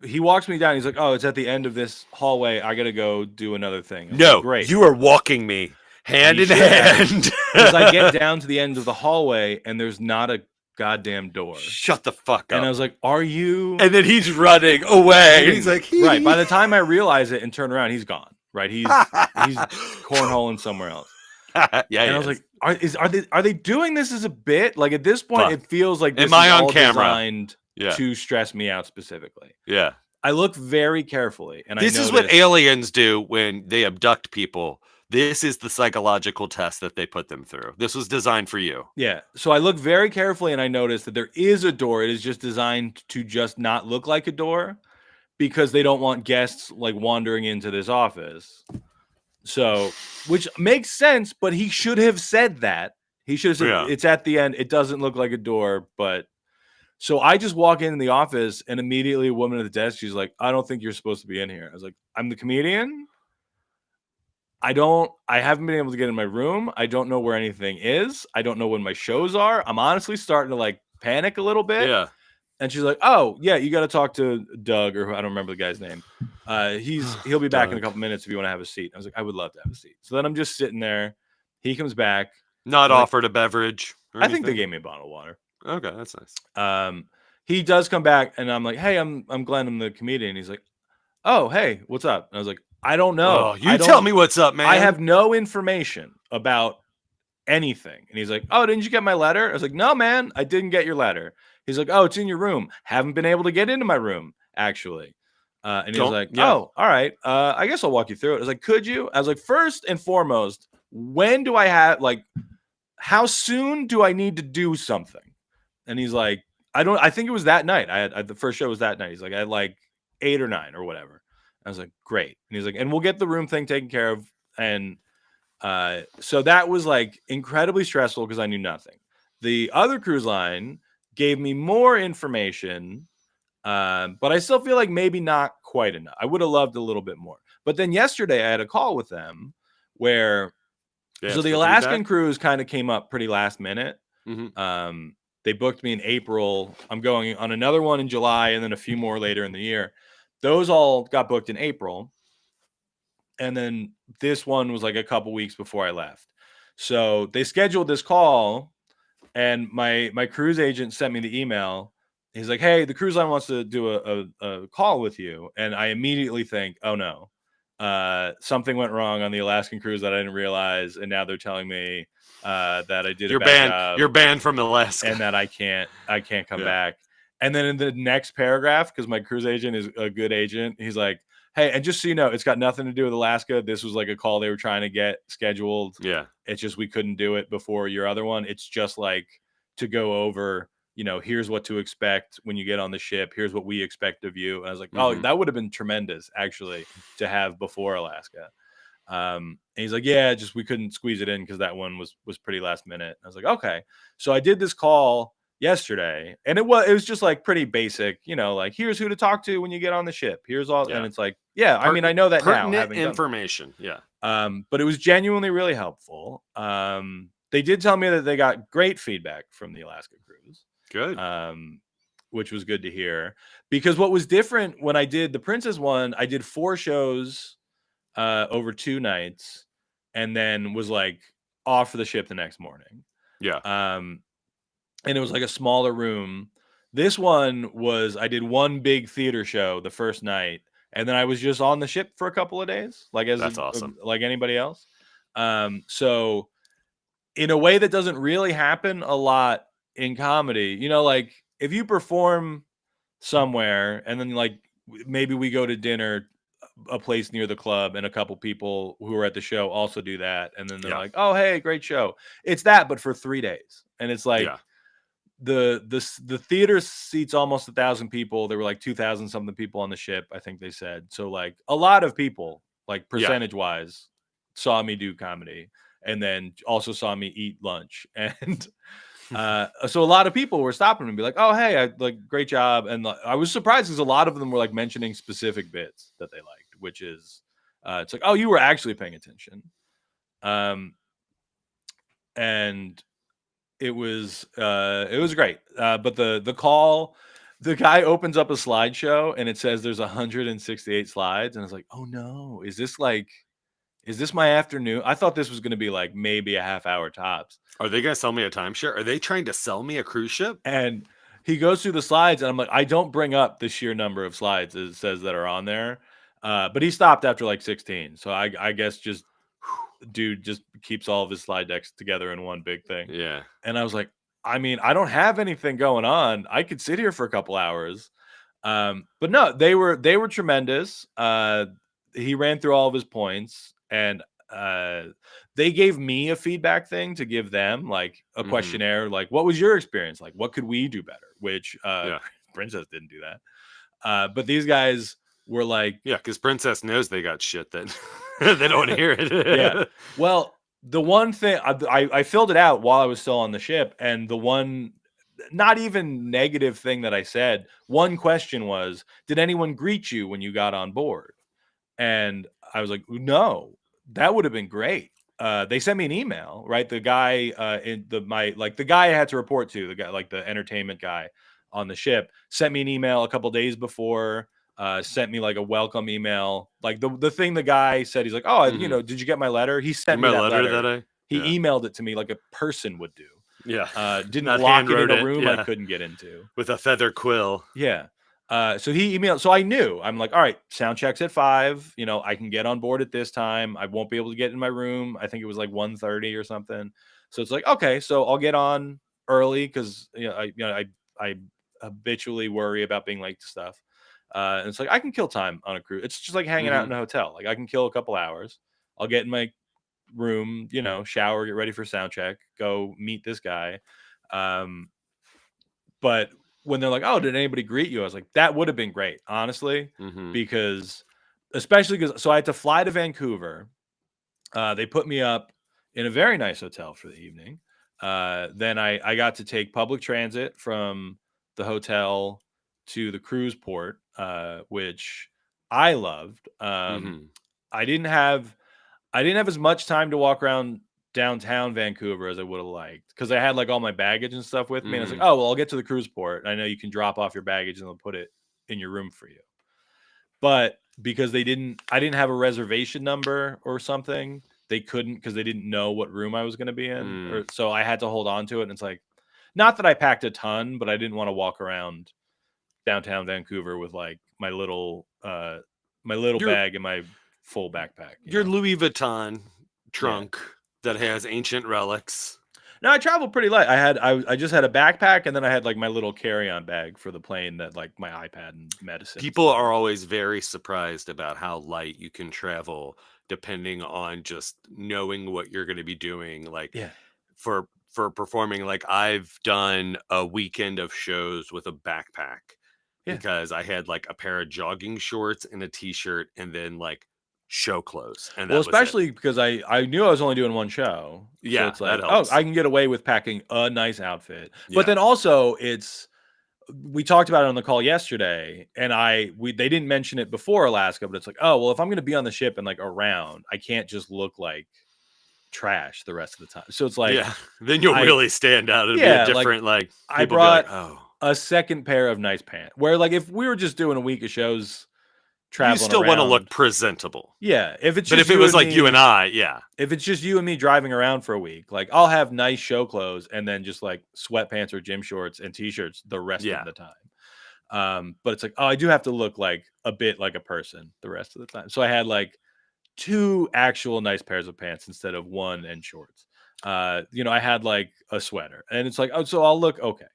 he walks me down. He's like, oh, it's at the end of this hallway. I got to go do another thing. No, like, great. You are walking me hand in hand. Because I get down to the end of the hallway and there's not a goddamn door. Shut the fuck up. And I was like, are you? And then he's running away. He's like, right. By the time I realize it and turn around, he's gone. Right. He's cornholing somewhere else. Yeah. And I was like, are they doing this as a bit? Like at this point, it feels like this Am I is on all camera? Designed to stress me out specifically. Yeah. I look very carefully, and this is what aliens do when they abduct people. This is the psychological test that they put them through. This was designed for you. Yeah. So I look very carefully, and I notice that there is a door. It is just designed to just not look like a door because they don't want guests like wandering into this office. So, which makes sense, but he should have said that. He should have said, it's at the end. It doesn't look like a door, but... So I just walk in the office and immediately a woman at the desk, she's like, I don't think you're supposed to be in here. I was like, I'm the comedian. I haven't been able to get in my room. I don't know where anything is. I don't know when my shows are. I'm honestly starting to like panic a little bit. Yeah. And she's like, oh yeah, you got to talk to Doug, or I don't remember the guy's name. He'll be back in a couple minutes if you want to have a seat. I was like, I would love to have a seat. So then I'm just sitting there. He comes back. Not offered a beverage. I think they gave me a bottle of water. Okay, that's nice. He does come back, and I'm like, "Hey, I'm Glen. I'm the comedian." He's like, "Oh, hey, what's up?" And I was like, "I don't know. Oh, you tell me what's up, man. I have no information about anything." And he's like, "Oh, didn't you get my letter?" I was like, "No, man, I didn't get your letter." He's like, "Oh, it's in your room. Haven't been able to get into my room, actually." And he was like, "Oh, all right. I guess I'll walk you through it." I was like, "Could you?" I was like, first and foremost, when do I have like, how soon do I need to do something? And he's like, I think it was that night. The first show was that night. He's like, I had like 8 or 9 or whatever. I was like, great. And he's like, and we'll get the room thing taken care of. And so that was like incredibly stressful because I knew nothing. The other cruise line gave me more information, but I still feel like maybe not quite enough. I would have loved a little bit more. But then yesterday I had a call with them where, so the Alaskan cruise kind of came up pretty last minute. Mm-hmm. They booked me in April. I'm going on another one in July and then a few more later in the year. Those all got booked in April. And then this one was like a couple weeks before I left. So they scheduled this call, and my cruise agent sent me the email. He's like, hey, the cruise line wants to do a call with you. And I immediately think, oh no, something went wrong on the Alaskan cruise that I didn't realize. And now they're telling me that I did a bad job. You're banned from Alaska, and that I can't come back. And then in the next paragraph, because my cruise agent is a good agent, he's like, hey, and just so you know, it's got nothing to do with Alaska. This was like a call they were trying to get scheduled. Yeah, it's just we couldn't do it before your other one. It's just like to go over, you know, here's what to expect when you get on the ship. Here's what we expect of you. And I was like, oh, that would have been tremendous actually to have before Alaska. And he's like, yeah, just we couldn't squeeze it in because that one was pretty last minute. I was like, okay. So I did this call yesterday, and it was just like pretty basic, like here's who to talk to when you get on the ship. Here's all, and it's like, yeah, I mean, I know that now, pertinent having done information. Yeah. but it was genuinely really helpful. They did tell me that they got great feedback from the Alaska cruise. Good. Which was good to hear, because what was different when I did the Princess one, I did 4 shows over 2 nights, and then was like off for the ship the next morning. Yeah. And it was like a smaller room. This one was, I did one big theater show the first night, and then I was just on the ship for a couple of days, like That's awesome. Like anybody else. So in a way that doesn't really happen a lot in comedy, like if you perform somewhere and then like maybe we go to dinner a place near the club and a couple people who are at the show also do that, and then they're like, oh hey, great show. It's that, but for 3 days. And it's like the theater seats almost 1,000 people. There were like 2,000 something people on the ship, I think they said. So like a lot of people, like percentage wise, saw me do comedy, and then also saw me eat lunch. And so a lot of people were stopping and be like, oh hey, I like, great job. And I was surprised because a lot of them were like mentioning specific bits that they liked, which is it's like, oh, you were actually paying attention. And it was great. But the call, the guy opens up a slideshow and it says there's 168 slides, and it's like, oh no, is this my afternoon? I thought this was going to be like maybe a half hour tops. Are they going to sell me a timeshare? Are they trying to sell me a cruise ship? And he goes through the slides, and I'm like, I don't bring up the sheer number of slides it says that are on there. But he stopped after like 16. So I guess just dude just keeps all of his slide decks together in one big thing. Yeah. And I was like, I mean, I don't have anything going on. I could sit here for a couple hours. But no, they were tremendous. He ran through all of his points, and they gave me a feedback thing to give them, like a questionnaire, like what was your experience, like what could we do better, which Princess didn't do that. But these guys were like, because Princess knows they got shit that they don't want to hear it. Yeah. Well, the one thing I filled it out while I was still on the ship, and the one not even negative thing that I said, one question was, did anyone greet you when you got on board? And I was like, no, that would have been great. They sent me an email, right? The guy the guy I had to report to, the guy, like the entertainment guy on the ship, sent me an email a couple days before, sent me like a welcome email. Like the thing the guy said, he's like, oh, did you get my letter? He sent me that letter. He emailed it to me like a person would do. Yeah. Didn't lock it in a room I couldn't get into. With a feather quill. Yeah. So he emailed. So I knew. I'm like, all right, sound check's at 5. I can get on board at this time. I won't be able to get in my room. I think it was like 1:30 or something. So it's like, okay, so I'll get on early because I habitually worry about being late to stuff. And it's like I can kill time on a cruise. It's just like hanging out in a hotel. Like I can kill a couple hours. I'll get in my room, shower, get ready for sound check, go meet this guy. But when they're like, oh, did anybody greet you? I was like, that would have been great, honestly, because especially because I had to fly to Vancouver. They put me up in a very nice hotel for the evening. Then I got to take public transit from the hotel to the cruise port, which I loved. I didn't have as much time to walk around downtown Vancouver as I would have liked, because I had like all my baggage and stuff with me. And I was like, oh, well, I'll get to the cruise port. I know you can drop off your baggage and they'll put it in your room for you. But because I didn't have a reservation number or something, they couldn't, because they didn't know what room I was going to be in. So I had to hold on to it. And it's like, not that I packed a ton, but I didn't want to walk around downtown Vancouver with like my little bag and my full backpack. Your Louis Vuitton trunk that has ancient relics. No, I traveled pretty light. I just had a backpack, and then I had like my little carry-on bag for the plane, that like my iPad and medicine. People are always very surprised about how light you can travel depending on just knowing what you're going to be doing. Like for performing, like I've done a weekend of shows with a backpack because I had like a pair of jogging shorts and a t-shirt and then like show clothes, and that Well, was it. especially because I knew I was only doing one show. Yeah, so it's like, that oh, helps. I can get away with packing a nice outfit. Yeah. But then also we talked about it on the call yesterday, and they didn't mention it before Alaska, but it's like, oh, well, if I'm going to be on the ship and like around, I can't just look like trash the rest of the time. So it's like, yeah, then you'll really stand out. It'll be a different like. I People brought be like, oh, a second pair of nice pants. Where like if we were just doing a week of shows, traveling you still want to look around, presentable. yeah. If it's But just if it was like me, you and I, yeah, if it's just you and me driving around for a week, like I'll have nice show clothes and then just like sweatpants or gym shorts and t-shirts the rest of the time. But it's like, oh, I do have to look like a bit like a person the rest of the time. So I had like 2 actual nice pairs of pants instead of 1 and shorts. I had like a sweater, and it's like, oh, so I'll look okay.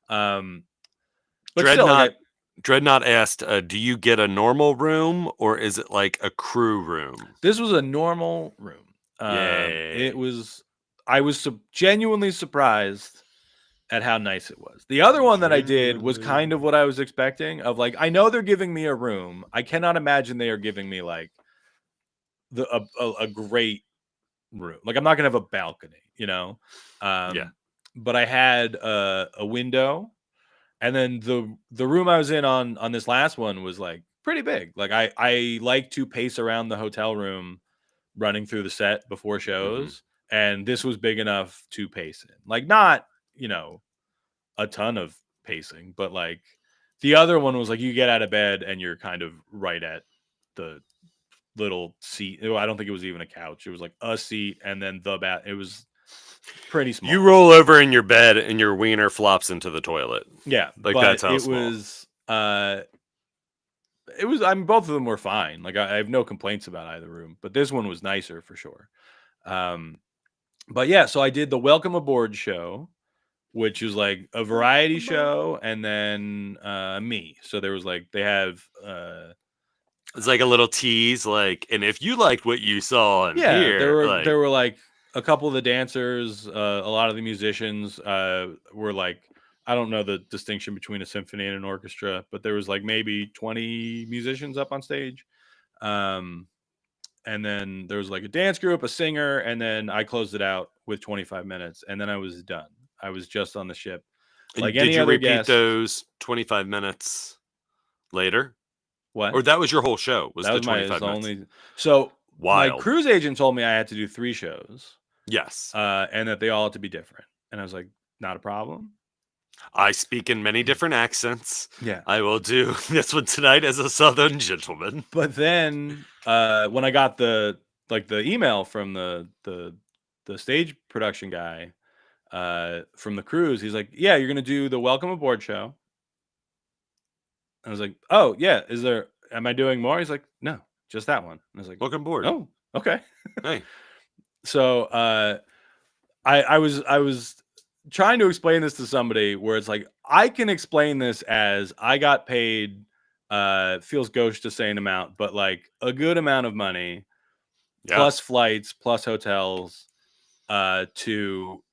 But still, like, Dreadnought asked, do you get a normal room or is it like a crew room? This was a normal room. Yay. I was genuinely surprised at how nice it was. The other one that I did was kind of what I was expecting, of like, I know they're giving me a room. I cannot imagine they are giving me like a great room. Like, I'm not gonna have a balcony, Yeah. But I had a window, and then the room I was in on this last one was like pretty big. Like I like to pace around the hotel room running through the set before shows, and this was big enough to pace in. Like, not, a ton of pacing, but like the other one was like you get out of bed and you're kind of right at the little seat. I don't think it was even a couch. It was like a seat and then the bath. It was pretty small. You roll over in your bed and your wiener flops into the toilet. Yeah, like but that's how it small. was. It was. I mean, both of them were fine. Like I have no complaints about either room, but this one was nicer for sure. But yeah, so I did the Welcome Aboard show, which is like a variety show, and then me. So there was like they have. It's like a little tease, like, and if you liked what you saw and here, there were like a couple of the dancers, a lot of the musicians were like, I don't know the distinction between a symphony and an orchestra, but there was like maybe 20 musicians up on stage. And then there was like a dance group, a singer, and then I closed it out with 25 minutes, and then I was done. I was just on the ship. And Like did any you other repeat guest. those 25 minutes later? What? Or that was your whole show? Was that the was 25 minutes? So Wild. my cruise agent told me I had to do 3 shows. Yes. And that they all had to be different. And I was like, not a problem. I speak in many different accents. Yeah. I will do this one tonight as a Southern gentleman. But then when I got the email from the stage production guy from the cruise, he's like, yeah, you're going to do the Welcome Aboard show. I was like, oh, yeah. Am I doing more? He's like, no, just that one. And I was like, welcome aboard. Oh, okay. Hey. So I was trying to explain this to somebody where it's like, I can explain this as I got paid, feels gauche to say an amount, but like a good amount of money, plus flights, plus hotels, to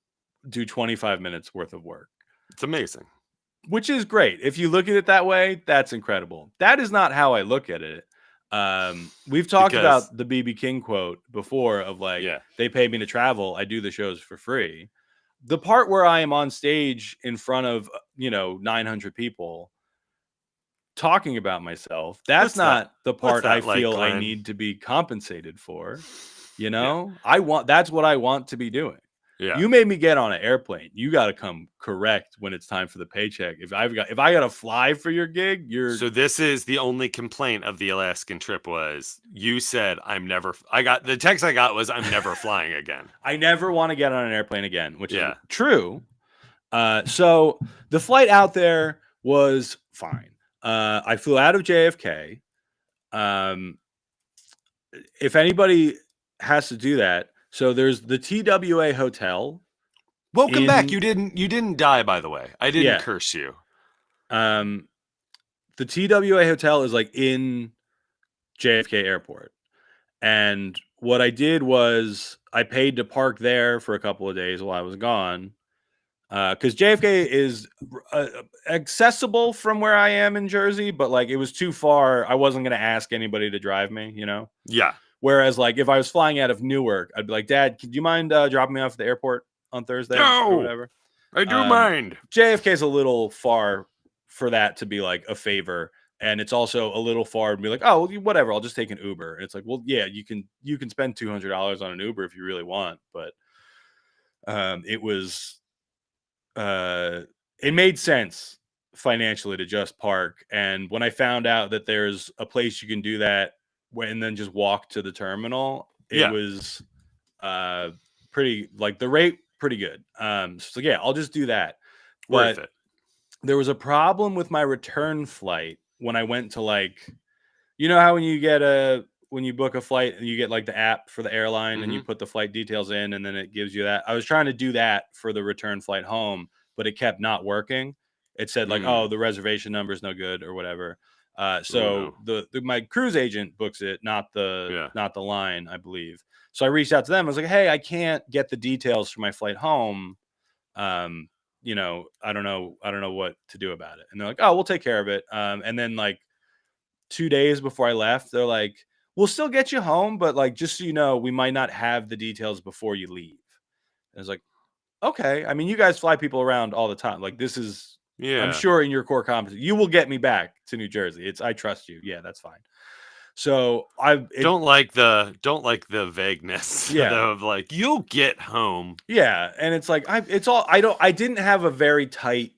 do 25 minutes worth of work. It's amazing. Which is great. If you look at it that way, that's incredible. That is not how I look at it. We've talked about the BB King quote before of like, they pay me to travel. I do the shows for free. The part where I am on stage in front of, 900 people talking about myself, that's not the part I feel like, I need to be compensated for. That's what I want to be doing. Yeah. You made me get on an airplane. You got to come correct when it's time for the paycheck. If I got to fly for your gig, So this is the only complaint of the Alaskan trip was you said the text I got was I'm never flying again. I never want to get on an airplane again, which is true. So the flight out there was fine. I flew out of JFK. If anybody has to do that, so there's the TWA hotel. Welcome back. You didn't die, by the way. I didn't curse you. The TWA hotel is like in JFK airport. And what I did was I paid to park there for a couple of days while I was gone. Because JFK is accessible from where I am in Jersey, but like it was too far. I wasn't going to ask anybody to drive me, Yeah. Whereas like if I was flying out of Newark, I'd be like, Dad, could you mind dropping me off at the airport on Thursday or No, whatever? I do mind. JFK is a little far for that to be like a favor, and it's also a little far to be like, oh, whatever, I'll just take an Uber. And it's like, well, yeah, you can spend $200 on an Uber if you really want, but it was it made sense financially to just park. And when I found out that there's a place you can do that and then just walk to the terminal, it was pretty, like, the rate pretty good. So yeah, I'll just do that. Worth But it. there was a problem with my return flight when I went to, like, you know how when you book a flight and you get like the app for the airline and you put the flight details in and then it gives you that. I was trying to do that for the return flight home, but it kept not working. It said like, oh, the reservation number is no good or whatever. So my cruise agent books it, not the line, I believe. So I reached out to them. I was like, hey, I can't get the details for my flight home. You know, I don't know what to do about it. And they're like, oh, we'll take care of it. And then like 2 days before I left, they're like, we'll still get you home, but like, just so you know, we might not have the details before you leave. And I was like, okay. I mean, you guys fly people around all the time. Like, this is, I'm sure in your core competency, you will get me back to New Jersey. I trust you. Yeah, that's fine. So don't like the vagueness of like, you'll get home. Yeah. And it's like, I didn't have a very tight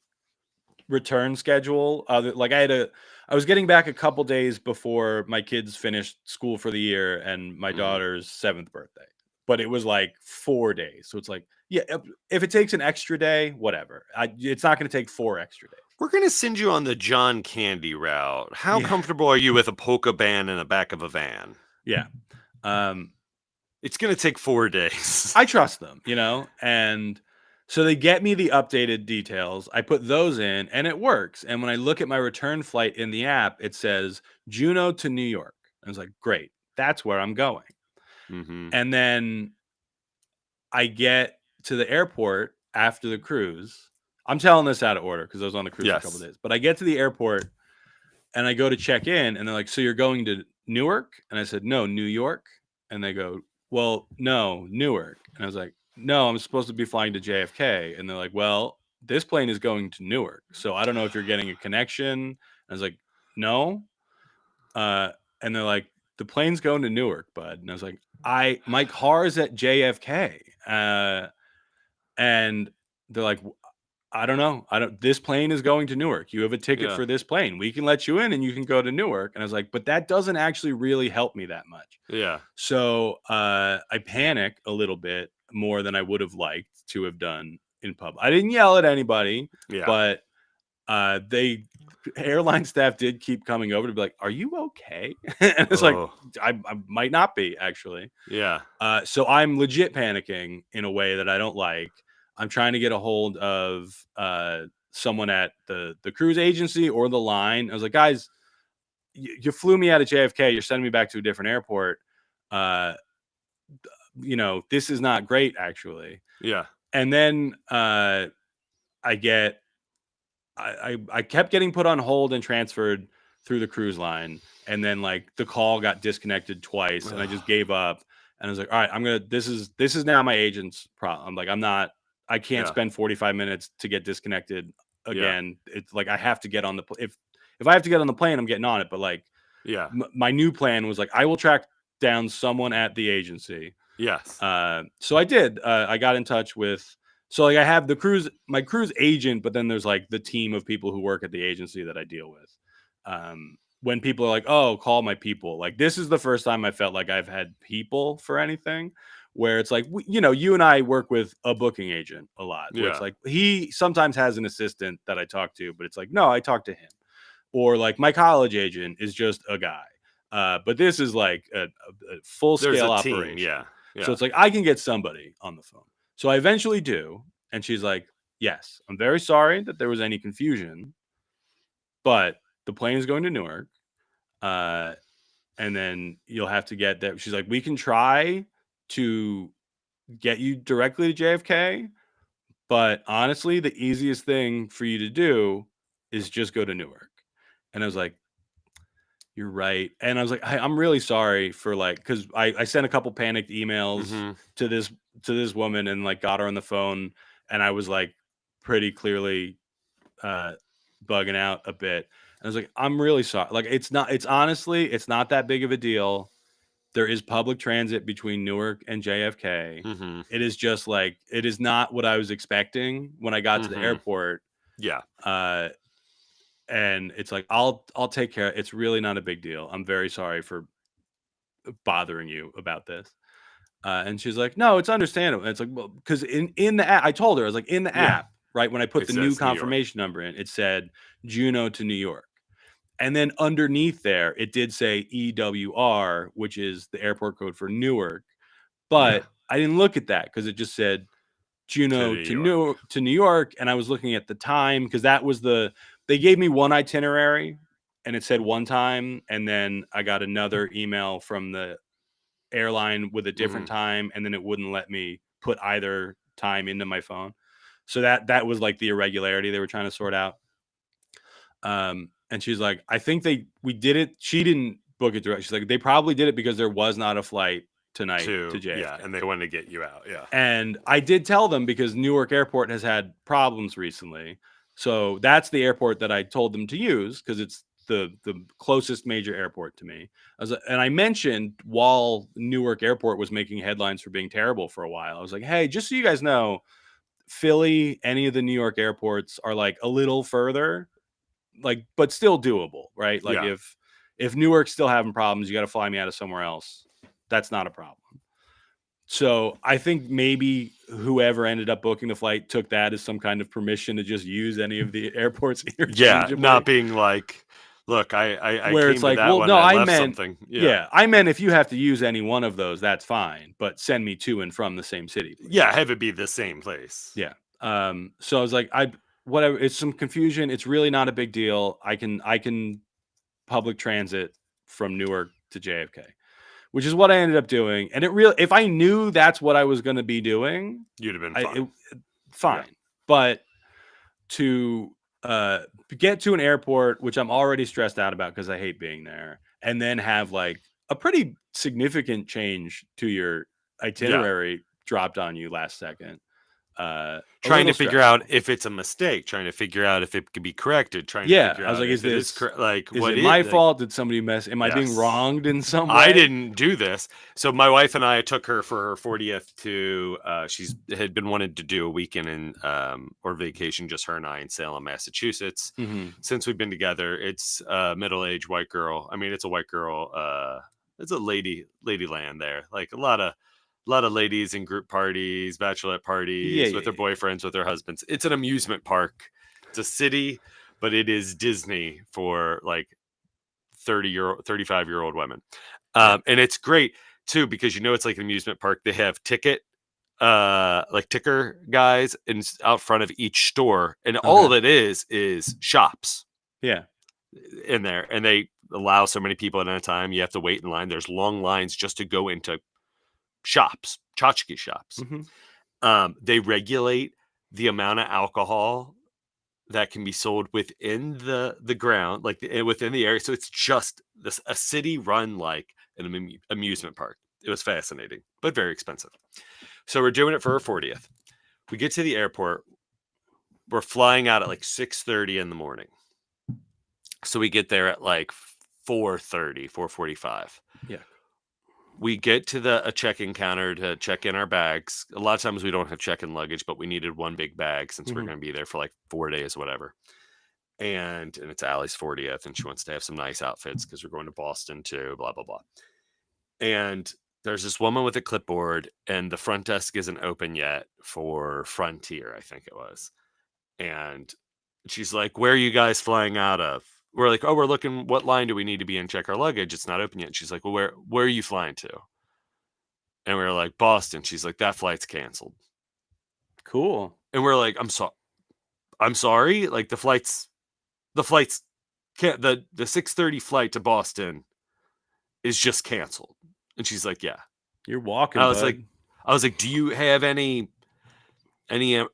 return schedule. Like I was getting back a couple days before my kids finished school for the year and my daughter's 7th birthday, but it was like 4 days. So it's like, yeah, if it takes an extra day, whatever. It's not going to take 4 extra days. We're going to send you on the John Candy route. How comfortable are you with a polka band in the back of a van? Yeah. It's going to take 4 days. I trust them, you know, and so they get me the updated details. I put those in and it works. And when I look at my return flight in the app, it says Juneau to New York. I was like, great, that's where I'm going. And then I get to the airport after the cruise. I'm telling this out of order because I was on the cruise for a couple of days. But I get to the airport and I go to check in and they're like, so you're going to Newark? And I said, no, New York. And they go, well, no, Newark. And I was like, no, I'm supposed to be flying to JFK. And they're like, well, this plane is going to Newark. So I don't know if you're getting a connection. I was like, no. And they're like, the plane's going to Newark, bud. And I was like, my car is at JFK. And they're like, I don't know. This plane is going to Newark. You have a ticket for this plane. We can let you in and you can go to Newark. And I was like, but that doesn't actually really help me that much. Yeah. So I panic a little bit more than I would have liked to have done in public. I didn't yell at anybody, but airline staff did keep coming over to be like, are you okay? And it's like, I might not be actually. Yeah. So I'm legit panicking in a way that I don't like. I'm trying to get a hold of someone at the cruise agency or the line. I was like, guys, you flew me out of JFK. You're sending me back to a different airport. You know, this is not great, actually. Yeah. And then I kept getting put on hold and transferred through the cruise line. And then like the call got disconnected twice and I just gave up. And I was like, all right, this is now my agent's problem. Like, I can't spend 45 minutes to get disconnected again. It's like, I have to get on the, if I have to get on the plane, I'm getting on it. But like, my new plan was like, I will track down someone at the agency. Yes. So I did, I got in touch with, so like I have my cruise agent, but then there's like the team of people who work at the agency that I deal with. When people are like, oh, call my people. Like, this is the first time I felt like I've had people for anything. Where it's like, you know, you and I work with a booking agent a lot. Where it's like, he sometimes has an assistant that I talk to, but it's like, no, I talk to him. Or like my college agent is just a guy. But this is like a full-scale operation. Yeah. So it's like, I can get somebody on the phone. So I eventually do. And she's like, yes, I'm very sorry that there was any confusion, but the plane is going to Newark. And then you'll have to get that. She's like, we can try to get you directly to JFK, but honestly, the easiest thing for you to do is just go to Newark. And I was like, You're right. And I was like, I'm really sorry for like, because I sent a couple panicked emails Mm-hmm. to this woman and like got her on the phone, and I was like pretty clearly uh bugging out a bit. And I was like, I'm really sorry. Like it's honestly, it's not that big of a deal. There is public transit between Newark and JFK. Mm-hmm. It is just like it is not what I was expecting when I got to the Mm-hmm. airport. Yeah. And it's like I'll take care. It's really not a big deal. I'm very sorry for bothering you about this. And she's like, no, it's understandable. And it's like, well, because in the app, I told her, I was like, in the Yeah. app, right? When I put It the new says New York. confirmation number in, it said Juneau to New York. And then underneath there, it did say EWR, which is the airport code for Newark. But I didn't look at that because it just said Juneau to New York. And I was looking at the time because that was they gave me one itinerary and it said one time. And then I got another email from the airline with a different time, and then it wouldn't let me put either time into my phone. So that was like the irregularity they were trying to sort out. And she's like, I think we did it. She didn't book it direct. She's like, they probably did it because there was not a flight tonight to JFK. Yeah, and they wanted to get you out. Yeah. And I did tell them because Newark Airport has had problems recently. So that's the airport that I told them to use because it's the closest major airport to me. And I mentioned while Newark Airport was making headlines for being terrible for a while, I was like, hey, just so you guys know, Philly, any of the New York airports are like a little further, like, but still doable, right? Like if Newark's still having problems, you got to fly me out of somewhere else. That's not a problem. So I think maybe whoever ended up booking the flight took that as some kind of permission to just use any of the airports interchangeably. Yeah, not being like, look, I where came it's to like, that well, one, no, I I left meant something. Yeah, I meant if you have to use any one of those, that's fine, but send me to and from the same city. Please. Yeah, have it be the same place. Yeah. So I was like, whatever. It's some confusion. It's really not a big deal. I can public transit from Newark to JFK. Which is what I ended up doing. And if I knew that's what I was going to be doing, you'd have been fine. Fine. Yeah. But to get to an airport, which I'm already stressed out about because I hate being there, and then have like a pretty significant change to your itinerary dropped on you last second. Trying to figure out if it's a mistake, trying to figure out if it could be corrected, trying to figure I was out like, is it my fault? Did somebody mess? Am I being wronged in some way? I didn't do this. So my wife and I took her for her 40th to she's had been wanted to do a weekend in or vacation, just her and I in Salem, Massachusetts. Since we've been together, it's a middle-aged white girl. I mean, it's a white girl, it's a lady land there. Like a lot of ladies in group parties, bachelorette parties with their boyfriends, with their husbands. It's an amusement park. It's a city, but it is Disney for like 35-year-old women. And it's great too, because it's like an amusement park. They have ticker guys out front of each store. And all of it is shops. Yeah. In there. And they allow so many people at a time. You have to wait in line. There's long lines just to go into shops, tchotchke shops. They regulate the amount of alcohol that can be sold within the ground, like within the area. So it's just a city run like an amusement park. It was fascinating, but very expensive. So we're doing it for our 40th. We get to the airport. We're flying out at like 6:30 in the morning. So we get there at like 4:30, 4:45. Yeah. We get to a check-in counter to check in our bags. A lot of times we don't have check-in luggage, but we needed one big bag since we're going to be there for like 4 days, whatever. And it's Allie's 40th, and she wants to have some nice outfits because we're going to Boston too, blah, blah, blah. And there's this woman with a clipboard, and the front desk isn't open yet for Frontier, I think it was. And she's like, where are you guys flying out of? We're like, oh, we're looking, what line do we need to be in, check our luggage? It's not open yet. She's like, well, where are you flying to? And we're like, Boston. She's like, that flight's canceled. Cool. And we're like, I'm sorry. Like the flight's can't, the 6:30 flight to Boston is just canceled. And she's like, yeah. You're walking. I was like, do you have any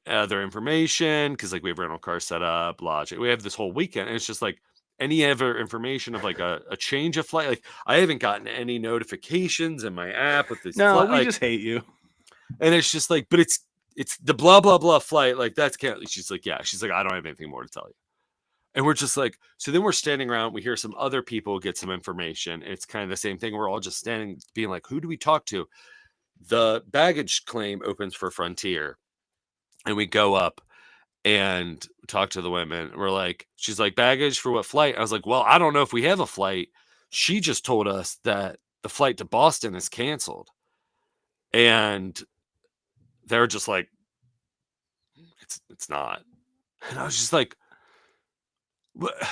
other information? Because like we have rental car set up, lodge. We have this whole weekend. And it's just like, any other information of like a change of flight. Like I haven't gotten any notifications in my app with this No, flight. we Like, just hate you. and it's just like, but it's the blah blah blah flight. Like that's can't. She's like, yeah. She's like, I don't have anything more to tell you. And we're just like, so then we're standing around. We hear some other people get some information. It's kind of the same thing. We're all just standing, being like, who do we talk to? The baggage claim opens for Frontier, and we go up and talk to the women. We're like, she's like, baggage for what flight? I was like, well, I don't know if we have a flight. She just told us that the flight to Boston is canceled. And they're just like, it's not. And I was just like,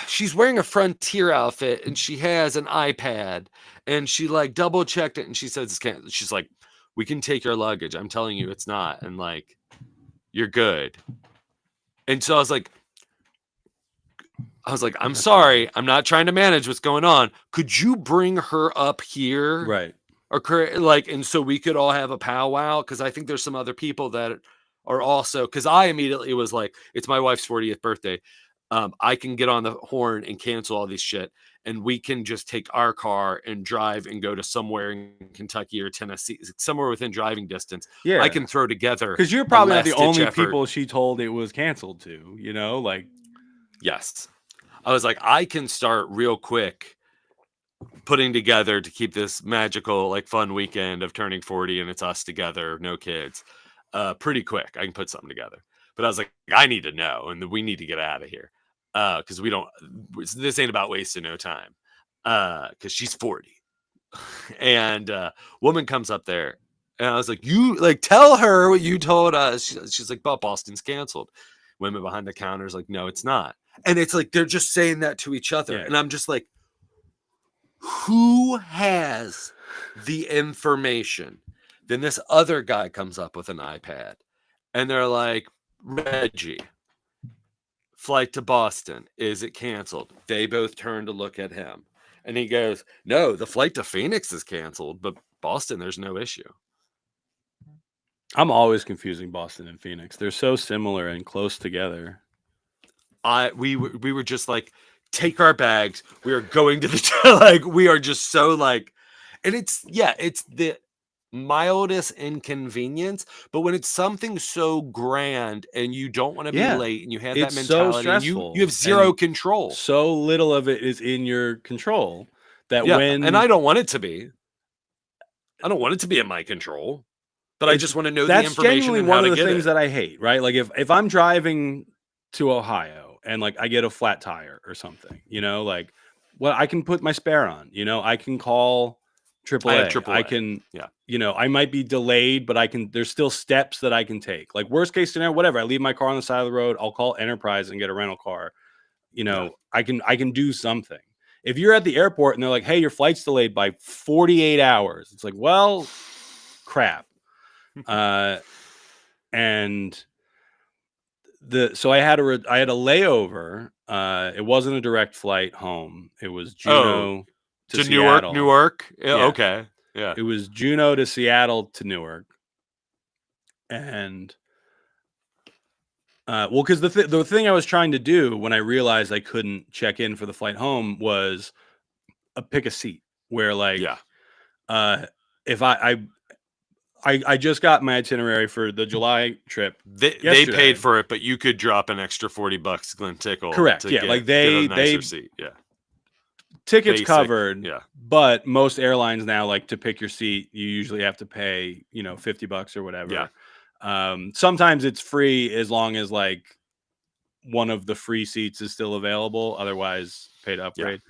she's wearing a Frontier outfit and she has an iPad and she like double checked it and she says it's canceled. She's like, we can take your luggage. I'm telling you, it's not. And like, you're good. And so I was like, I'm sorry. I'm not trying to manage what's going on. Could you bring her up here? Right. Or like, and so we could all have a powwow. Cause I think there's some other people that are also, cause I immediately was like, it's my wife's 40th birthday. I can get on the horn and cancel all this shit. And we can just take our car and drive and go to somewhere in Kentucky or Tennessee, somewhere within driving distance. Yeah. I can throw together. Because you're probably not the last-ditch only effort. people she told it was canceled to, you know, like. Yes. I was like, I can start real quick putting together to keep this magical, like fun weekend of turning 40 and it's us together, no kids. Pretty quick. I can put something together. But I was like, I need to know, and we need to get out of here. Because this ain't about wasting no time. Because she's 40. And woman comes up there, and I was like, you like tell her what you told us. She's like, but Boston's canceled. Women behind the counter is like, no, it's not. And it's like they're just saying that to each other. Yeah. And I'm just like, who has the information? Then this other guy comes up with an iPad, and they're like, Reggie, flight to Boston, is it canceled? They both turn to look at him, and he goes, no, the flight to Phoenix is canceled, but Boston, there's no issue. I'm always confusing Boston and Phoenix. They're so similar and close together. We were just like, take our bags. We are going to the like. We are just so like, and it's the mildest inconvenience. But when it's something so grand and you don't want to be late and you have that mentality, so and stressful. you have zero And control. So little of it is in your control that and I don't want it to be. I don't want it to be in my control. But I just want to know the information. That's genuinely one of the things that I hate, right? Like if I'm driving to Ohio and like I get a flat tire or something, you know, like I can put my spare on, you know, I can call AAA. I can, you know, I might be delayed, but there's still steps that I can take. Like worst case scenario, whatever. I leave my car on the side of the road. I'll call Enterprise and get a rental car. You know, I can do something. If you're at the airport and they're like, hey, your flight's delayed by 48 hours. It's like, well, crap. And so I had a layover. It wasn't a direct flight home. It was Juneau to Seattle. Newark. Yeah. Okay. Yeah. It was Juneau to Seattle to Newark. And well, because the thing I was trying to do when I realized I couldn't check in for the flight home was pick a seat where like if I just got my itinerary for the July trip. They paid for it, but you could drop an extra $40 Glen Tickle. Correct. Yeah. Like they seat. Yeah. Tickets covered. Yeah. But most airlines now, like to pick your seat, you usually have to pay, you know, $50 or whatever. Yeah. Sometimes it's free as long as like one of the free seats is still available. Otherwise, pay to upgrade.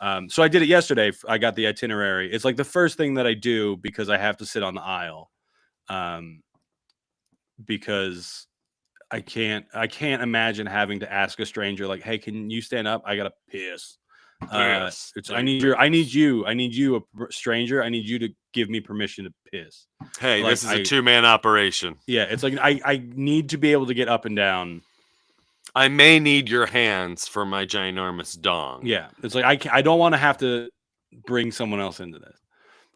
Yeah. So I did it yesterday. I got the itinerary. It's like the first thing that I do because I have to sit on the aisle. Because I can't imagine having to ask a stranger like, hey, can you stand up? I gotta piss. I need you, a stranger. I need you to give me permission to piss. Hey, like, this is a 2-man operation. Yeah, it's like I need to be able to get up and down. I may need your hands for my ginormous dong. Yeah, it's like I don't want to have to bring someone else into this.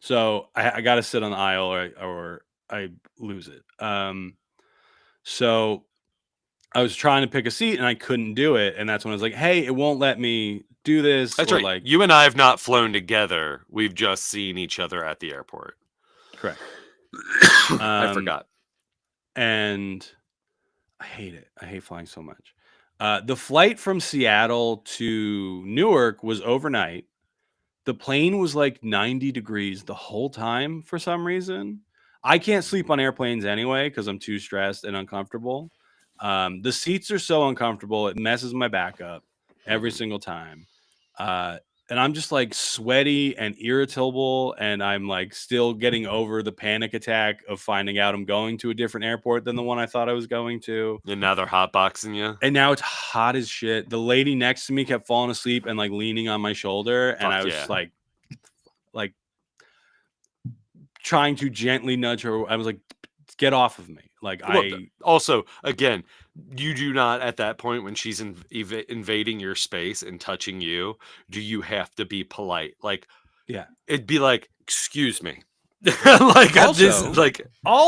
So I got to sit on the aisle or I lose it. So I was trying to pick a seat and I couldn't do it. And that's when I was like, hey, it won't let me do this. That's or right. Like, You and I have not flown together. We've just seen each other at the airport. correct. I forgot. And I hate it. I hate flying so much. The flight from Seattle to Newark was overnight. The plane was like 90 degrees the whole time for some reason. I can't sleep on airplanes anyway because I'm too stressed and uncomfortable. The seats are so uncomfortable, it messes my back up every single time. And I'm just like sweaty and irritable, and I'm like still getting over the panic attack of finding out I'm going to a different airport than the one I thought I was going to. And now they're hotboxing you. And now it's hot as shit. The lady next to me kept falling asleep and like leaning on my shoulder, and I was just like trying to gently nudge her. I was like, "Get off of me!" Like Also, again, you do not at that point when she's invading your space and touching you. Do you have to be polite? Like, yeah, it'd be like, "Excuse me." Like also,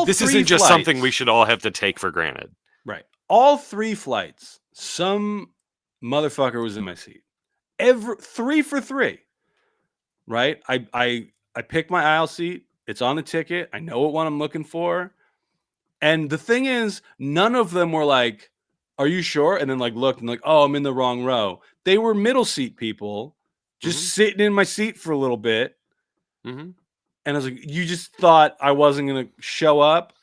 this isn't just something we should all have to take for granted. Right. All 3 flights, some motherfucker was in my seat. 3 for 3. Right? I picked my aisle seat. It's on the ticket. I know what one I'm looking for. And the thing is, none of them were like, "Are you sure?" And then like looked and like, "Oh, I'm in the wrong row." They were middle seat people just sitting in my seat for a little bit. Mm-hmm. And I was like, "You just thought I wasn't going to show up?"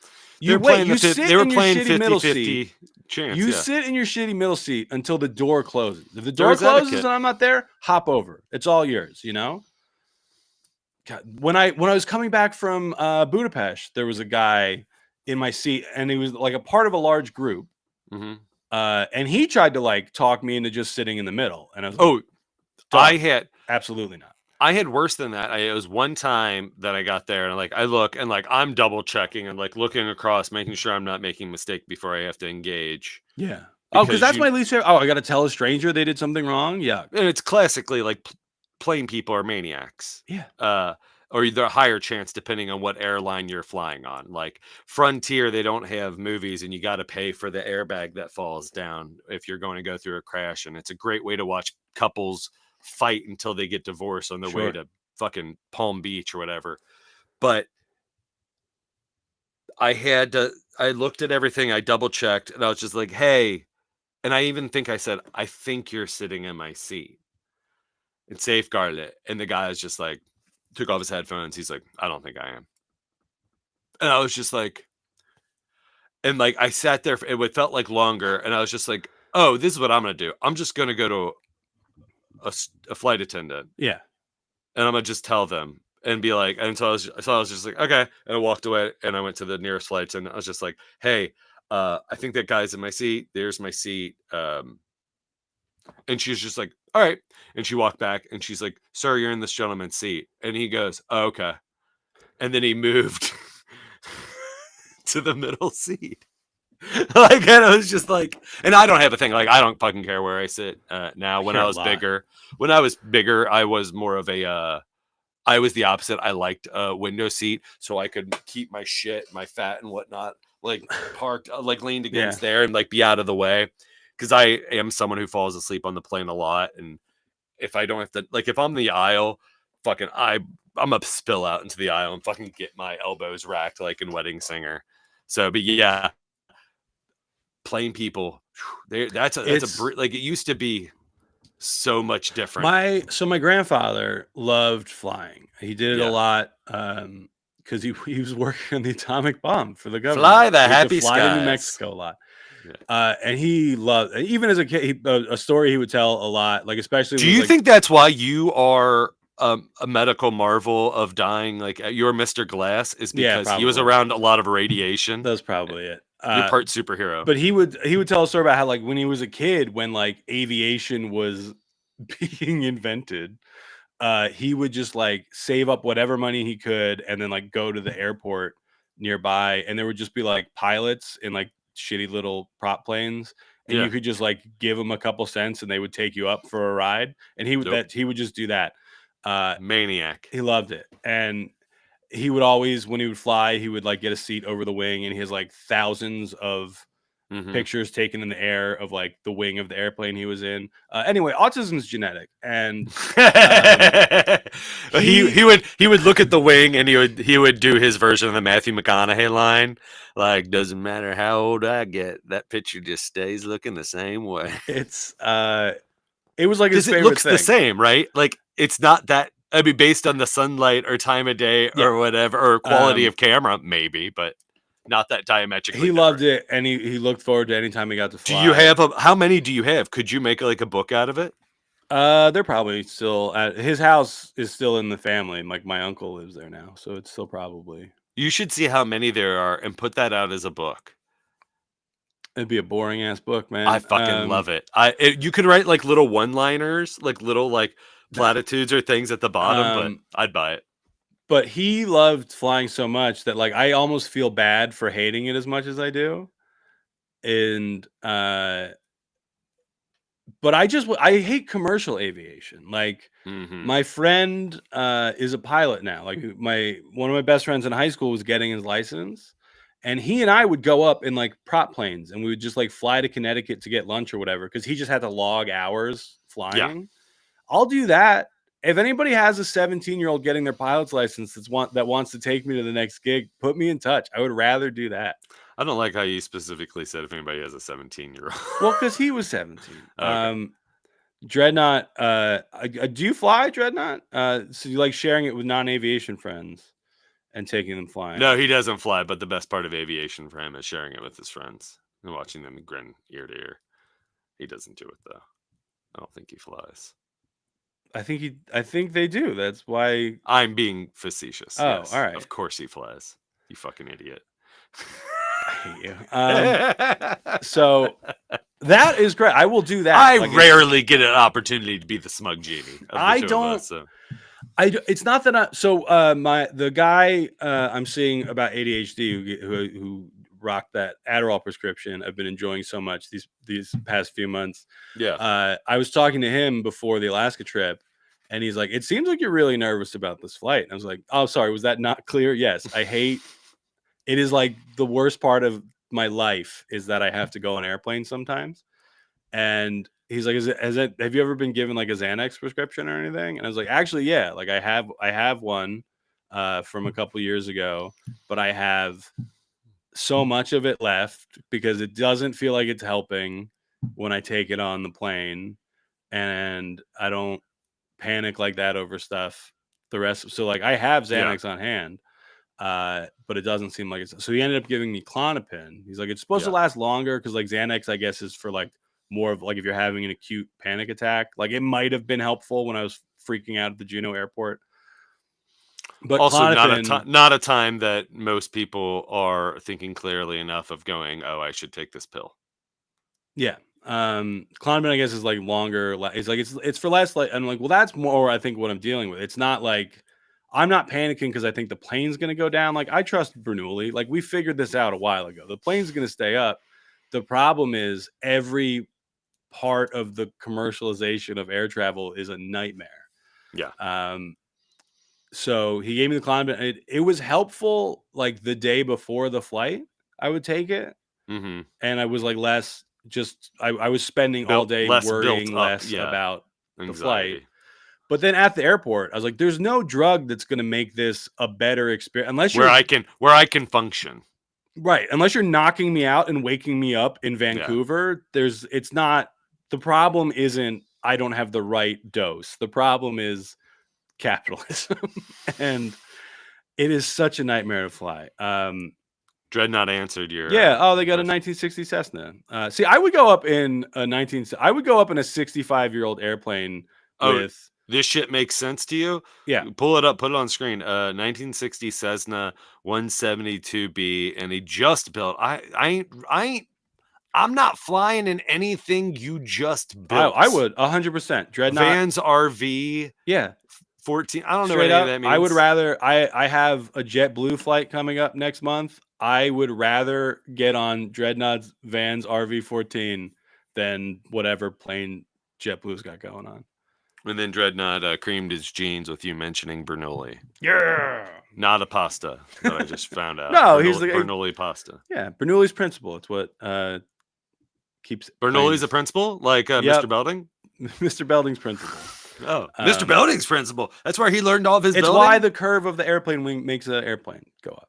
They were playing 50-50 chance. You sit in your shitty middle seat until the door closes. If the door closes and I'm not there, hop over. It's all yours, you know? God, when I was coming back from Budapest, there was a guy in my seat, and he was like a part of a large group. Mm-hmm. And he tried to like talk me into just sitting in the middle. And I was like, I had absolutely not. I had worse than that. It was one time that I got there, and like I look and like I'm double checking and like looking across, making sure I'm not making a mistake before I have to engage. Yeah. Because that's my least favorite. Oh, I got to tell a stranger they did something wrong. Yeah. And it's classically like plane people are maniacs. Yeah. Or they're a higher chance depending on what airline you're flying on. Like Frontier, they don't have movies, and you got to pay for the airbag that falls down if you're going to go through a crash. And it's a great way to watch couples fight until they get divorced on their way to fucking Palm Beach or whatever. But I looked at everything, I double checked, and I was just like, "Hey," and I even think I said, "I think you're sitting in my seat," and safeguarded it. And the guy was just like, took off his headphones. He's like, "I don't think I am." And I was just like, and like I sat there, it felt like longer, and I was just like, "Oh, this is what I'm gonna do. I'm just gonna go to a flight attendant." Yeah. And I'm gonna just tell them and be like, and so I was just like, "Okay," and I walked away and I went to the nearest flights, and I was just like, "Hey, I think that guy's in my seat. There's my seat." And she was just like, "All right," and she walked back and she's like, "Sir, you're in this gentleman's seat," and he goes, "Oh, okay," and then he moved to the middle seat. Like, and I was just like, and I don't have a thing. Like, I don't fucking care where I sit now. When I was bigger, I was more of a, I was the opposite. I liked a window seat so I could keep my shit, my fat and whatnot, like parked, like leaned against there and like be out of the way. Cause I am someone who falls asleep on the plane a lot. And if I don't have to, like, if I'm in the aisle, fucking, I'm a spill out into the aisle and fucking get my elbows racked like in Wedding Singer. So, but yeah. Plane people, that's like it used to be so much different. My grandfather loved flying. He did it a lot because he was working on the atomic bomb for the government. Fly the happy skies. Fly to New Mexico a lot. And he loved, even as a kid, a story he would tell a lot, like especially. Do you think that's why you are a medical marvel of dying? Like you're Mr. Glass is because he was around a lot of radiation. That's probably it. You're part superhero. But he would tell a story about how like when he was a kid, when like aviation was being invented, he would just like save up whatever money he could and then like go to the airport nearby, and there would just be like pilots in like shitty little prop planes, and you could just like give them a couple cents and they would take you up for a ride, and he would just do that. Maniac. He loved it. And he would always, when he would fly, he would like get a seat over the wing, and he has like thousands of pictures taken in the air of like the wing of the airplane he was in. Anyway, autism is genetic, and he would look at the wing and he would do his version of the Matthew McConaughey line, like, doesn't matter how old I get, that picture just stays looking the same way. It's it was like his Because it favorite looks thing. the same, right? Like, it's not that. I mean, based on the sunlight or time of day or whatever, or quality of camera, maybe, but not that diametrically. He loved it, and he looked forward to any time he got to fly. Do you have how many do you have? Could you make like a book out of it? They're probably still at his house is still in the family. Like my uncle lives there now, so it's still probably. You should see how many there are and put that out as a book. It'd be a boring ass book, man. I fucking love it. You could write like little one-liners, like little like platitudes or things at the bottom, but I'd buy it. But he loved flying so much that like I almost feel bad for hating it as much as I do. And but I hate commercial aviation. Like my friend is a pilot now. Like one of my best friends in high school was getting his license, and he and I would go up in like prop planes, and we would just like fly to Connecticut to get lunch or whatever because he just had to log hours flying. Yeah. I'll do that. If anybody has a 17-year-old getting their pilot's license that wants to take me to the next gig, put me in touch. I would rather do that. I don't like how you specifically said if anybody has a 17-year-old. Well, because he was 17. Okay. Dreadnought, do you fly, Dreadnought? So you like sharing it with non-aviation friends and taking them flying? No, he doesn't fly, but the best part of aviation for him is sharing it with his friends and watching them grin ear to ear. He doesn't do it, though. I don't think he flies. I think they do. That's why I'm being facetious. Oh, yes. all right. Of course he flies. You fucking idiot. I hate you. So that is great. I will do that. I rarely get an opportunity to be the smug genie. I don't. It's not that the guy I'm seeing about ADHD who rocked that Adderall prescription I've been enjoying so much these past few months. Yeah. I was talking to him before the Alaska trip, and he's like, "It seems like you're really nervous about this flight." And I was like, "Oh, sorry, was that not clear?" Yes, I hate. It is like the worst part of my life is that I have to go on airplanes sometimes. And he's like, have you ever been given like a Xanax prescription or anything? And I was like, actually, yeah, like I have one from a couple years ago, but I have so much of it left because it doesn't feel like it's helping when I take it on the plane, and I don't panic like that over stuff the rest. So like I have Xanax on hand, but it doesn't seem like it's. So he ended up giving me Klonopin. He's like, it's supposed to last longer because like Xanax, I guess, is for like more of like if you're having an acute panic attack. Like it might have been helpful when I was freaking out at the Juneau airport. But also Klonopin, not a time that most people are thinking clearly enough of going, oh, I should take this pill. Yeah. Klonopin, I guess, is like longer. It's like it's for less. Like I'm like, well, that's more. I think what I'm dealing with. It's not like I'm not panicking because I think the plane's gonna go down. Like I trust Bernoulli. Like we figured this out a while ago. The plane's gonna stay up. The problem is every part of the commercialization of air travel is a nightmare. Yeah. So he gave me the Klonopin. It was helpful. Like the day before the flight, I would take it, and I was like less. Just I was spending all day worrying less about the flight. But then at the airport, I was like, "There's no drug that's going to make this a better experience unless where I can function." Right, unless you're knocking me out and waking me up in Vancouver. It's not. The problem isn't I don't have the right dose. The problem is capitalism, and it is such a nightmare to fly. Dreadnought answered your they got a 1960 Cessna. See, I would go up in a 65-year-old airplane with. This shit makes sense to you? Yeah. Pull it up, put it on screen. 1960 Cessna 172B, and he just built. I'm not flying in anything you just built. I would 100%. Dreadnought Vans RV. Yeah. 14. I don't know what any of that means. I would rather. I have a JetBlue flight coming up next month. I would rather get on Dreadnought's Vans RV 14 than whatever plane JetBlue's got going on. And then Dreadnought creamed his jeans with you mentioning Bernoulli. Yeah. Not a pasta that I just found out. No, he's the Bernoulli pasta. Yeah, Bernoulli's principle. It's what keeps Bernoulli's a claims- principal, like Yep. Mr. Belding. Mr. Belding's principal. Oh, Mr. Belding's principal. That's where he learned all of his. It's building? why the curve of the airplane wing makes the airplane go up.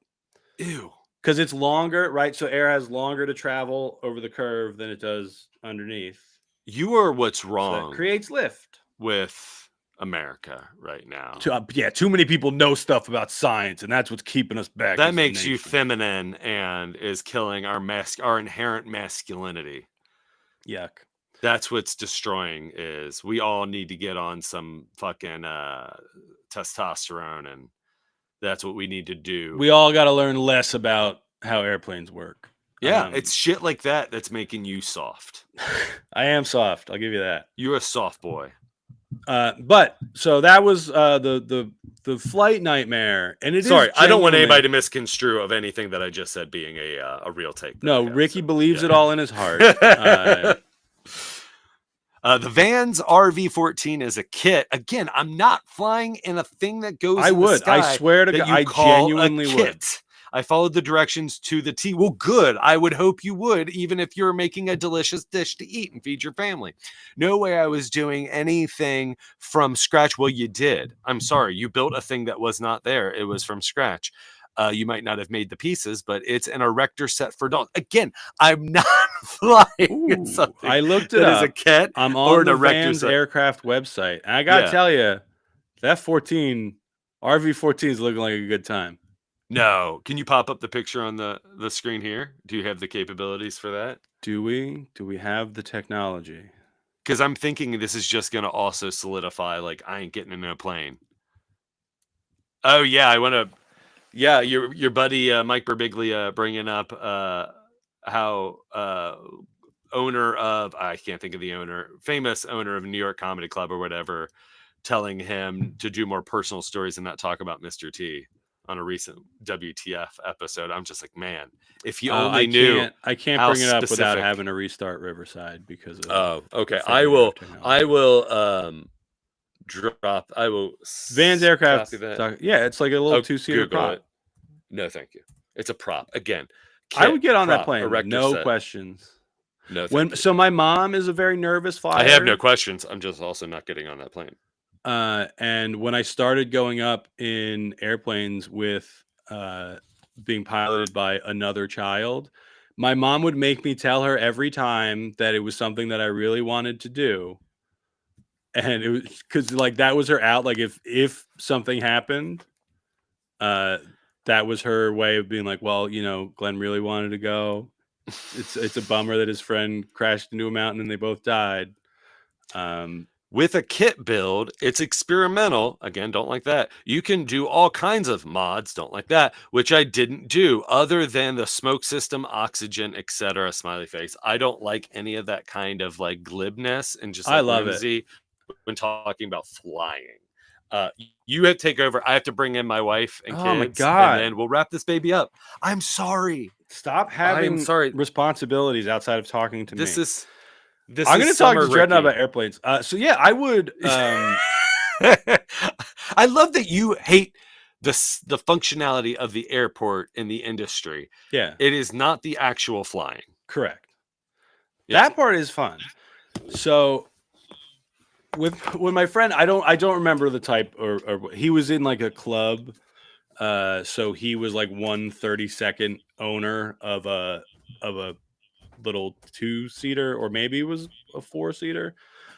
Ew. Because it's longer, right? So air has longer to travel over the curve than it does underneath. You are what's So wrong that creates lift. with America right now. Too many people know stuff about science, and that's what's keeping us back. That as a makes you nation. feminine and is killing our inherent masculinity. Yuck. That's what's destroying. Is we all need to get on some fucking testosterone, and that's what we need to do. We all got to learn less about how airplanes work. Yeah, it's shit like that that's making you soft. I am soft. I'll give you that. You're a soft boy. But so that was the flight nightmare, and it is. Sorry, I don't want genuinely- anybody to misconstrue of anything that I just said being a real take. No, Okay, Ricky so, believes yeah. it all in his heart. The Vans RV-14 is a kit. Again, I'm not flying in a thing that goes. I in the would. I sky swear to that God, you I call genuinely a would. kit. I followed the directions to the T. Well, good. I would hope you would, even if you're making a delicious dish to eat and feed your family. No way I was doing anything from scratch. Well, you did. I'm sorry. You built a thing that was not there. It was from scratch. You might not have made the pieces, but it's an erector set for dogs. Again, I'm not flying Ooh, something I looked it that up. is a kit. I'm or on an the erector Vans set. aircraft website, and I gotta Yeah. tell you, that 14 RV-14 is looking like a good time. No. Can you pop up the picture on the screen here? Do you have the capabilities for that? Do we have the technology? Because I'm thinking this is just going to also solidify, like, I ain't getting in a plane. Oh, yeah, I want to... Yeah, your buddy Mike Birbiglia bringing up how owner of... I can't think of the owner. Famous owner of New York Comedy Club or whatever, telling him to do more personal stories and not talk about Mr. T on a recent WTF episode. I'm just like, man, if you only knew... I can't how bring it up without specific- having to restart Riverside because of. Oh, okay. the I failure will. of technology. I will drop. I will. Vans aircraft. copy that. Yeah, it's like a little Oh, two-seater Google prop. it. No, thank you. It's a prop. Again, I kit, would get on that prop, plane. erector No set. questions. No, thank you. So my mom is a very nervous flyer. I have no questions. I'm just also not getting on that plane. And when I started going up in airplanes with being piloted by another child, my mom would make me tell her every time that it was something that I really wanted to do. And it was because like that was her out. Like if something happened, that was her way of being like, well, Glenn really wanted to go. It's a bummer that his friend crashed into a mountain and they both died. With a kit build, it's experimental. Again, don't like that. You can do all kinds of mods, don't like that, which I didn't do other than the smoke system, oxygen, etc. Smiley face. I don't like any of that kind of like glibness and just like, I love it. whimsy when talking about flying. You have to take over. I have to bring in my wife and kids. Oh my God. And then we'll wrap this baby up. I'm sorry. Stop having sorry. responsibilities outside of talking to me. I'm going to talk to Dreadnought about airplanes. So yeah, I would. I love that you hate the functionality of the airport in the industry. Yeah, It is not the actual flying. correct. Yeah. That part is fun. So with my friend, I don't remember the type or he was in like a club. So he was like 1/32nd owner of a little 2-seater, or maybe it was a 4-seater.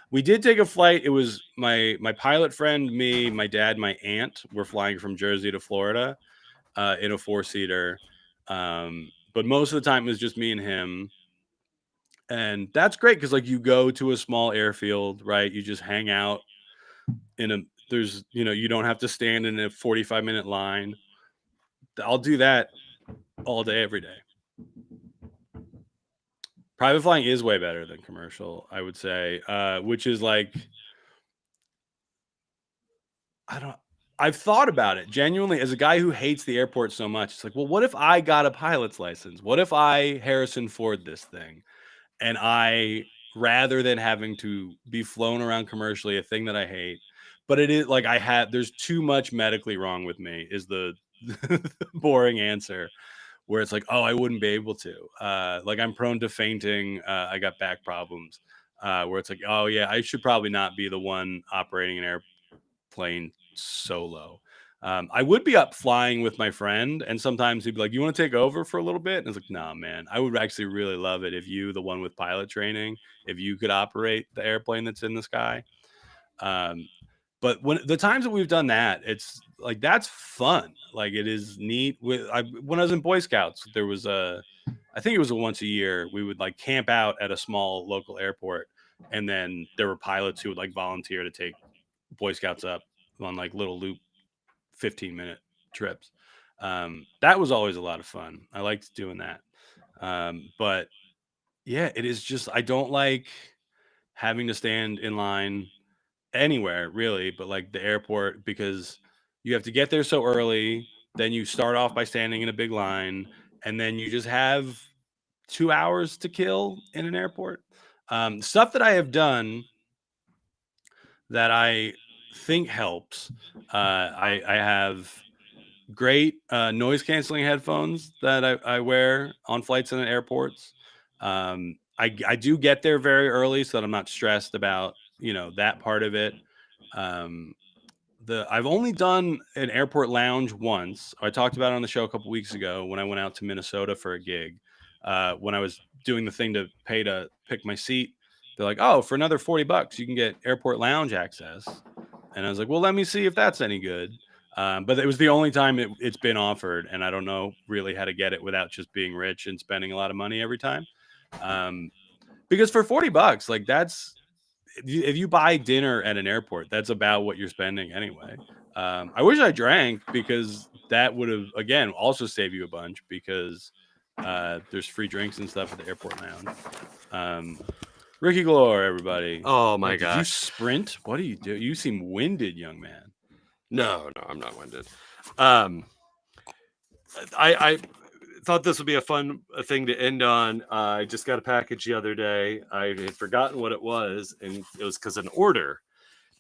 We did take a flight. It was my pilot friend, me, my dad, my aunt. We're flying from Jersey to Florida in a 4-seater. But most of the time it was just me and him. And that's great because like you go to a small airfield, right? You just hang out there's, you don't have to stand in a 45-minute line. I'll do that all day, every day. Private flying is way better than commercial, I would say, which is like, I've thought about it genuinely as a guy who hates the airport so much. It's like, well, what if I got a pilot's license? What if I Harrison Ford this thing? And I, rather than having to be flown around commercially, a thing that I hate, but it is like there's too much medically wrong with me is the boring answer. where it's like, oh, I wouldn't be able to. Like I'm prone to fainting. I got back problems. Where it's like, oh yeah, I should probably not be the one operating an airplane solo. I would be up flying with my friend, and sometimes he'd be like, "You want to take over for a little bit?" And I was like, "Nah, man. I would actually really love it if you, the one with pilot training, if you could operate the airplane that's in the sky." But when the times that we've done that, it's like that's fun. Like it is neat. When I was in Boy Scouts, there was I think it was a once a year. We would like camp out at a small local airport, and then there were pilots who would like volunteer to take Boy Scouts up on like little loop 15-minute trips. That was always a lot of fun. I liked doing that. But yeah, it is just I don't like having to stand in line anywhere really, but like the airport because you have to get there so early. Then you start off by standing in a big line, and then you just have 2 hours to kill in an airport. Stuff that I have done that I think helps. I have great noise canceling headphones that I wear on flights and at airports. I do get there very early so that I'm not stressed about that part of it. Um, I've only done an airport lounge once. I talked about it on the show a couple weeks ago when I went out to Minnesota for a gig. When I was doing the thing to pay to pick my seat, they're like, "Oh, for another $40, you can get airport lounge access." And I was like, "Well, let me see if that's any good." But it was the only time it's been offered, and I don't know really how to get it without just being rich and spending a lot of money every time. Because for $40, like that's if you buy dinner at an airport, that's about what you're spending anyway. I wish I drank because that would have again also saved you a bunch because there's free drinks and stuff at the airport lounge. Ricky Galore, everybody. Oh my Did you gosh. sprint? What do you do? You seem winded, young man. No, I'm not winded. I thought this would be a fun thing to end on. I just got a package the other day. I had forgotten what it was, and it was because of an order.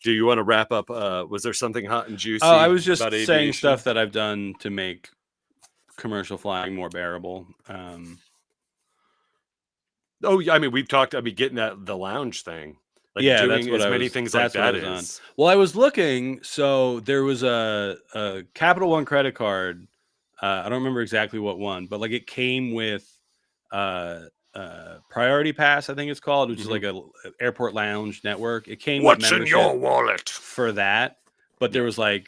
Do you want to wrap up? Was there something hot and juicy? Oh, I was just about saying aviation? stuff that I've done to make commercial flying more bearable. Oh, yeah. I mean, we've talked. I mean, getting the lounge thing, like Yeah, doing that's what as I many was- things like that's what I that was on. is. Well, I was looking. So there was a Capital One credit card. I don't remember exactly what one, but like it came with Priority Pass, I think it's called, which is like a airport lounge network. It came with What's in membership your wallet? for that, but there was like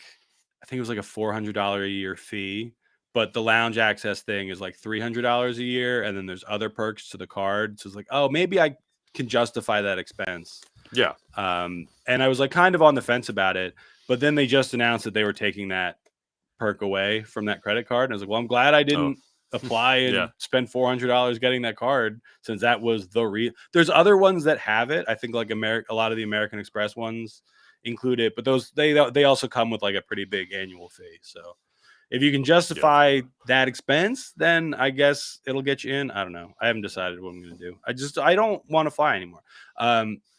I think it was like a $400 a year fee. But the lounge access thing is like $300 a year, and then there's other perks to the card. So it's like, oh, maybe I can justify that expense. Yeah. And I was like kind of on the fence about it, but then they just announced that they were taking that perk away from that credit card. And I was like, well, I'm glad I didn't apply and spend $400 getting that card since that was there's other ones that have it. I think like a lot of the American Express ones include it, but those they also come with like a pretty big annual fee. So if you can justify that expense, then I guess it'll get you in. I don't know. I haven't decided what I'm going to do. I don't want to fly anymore.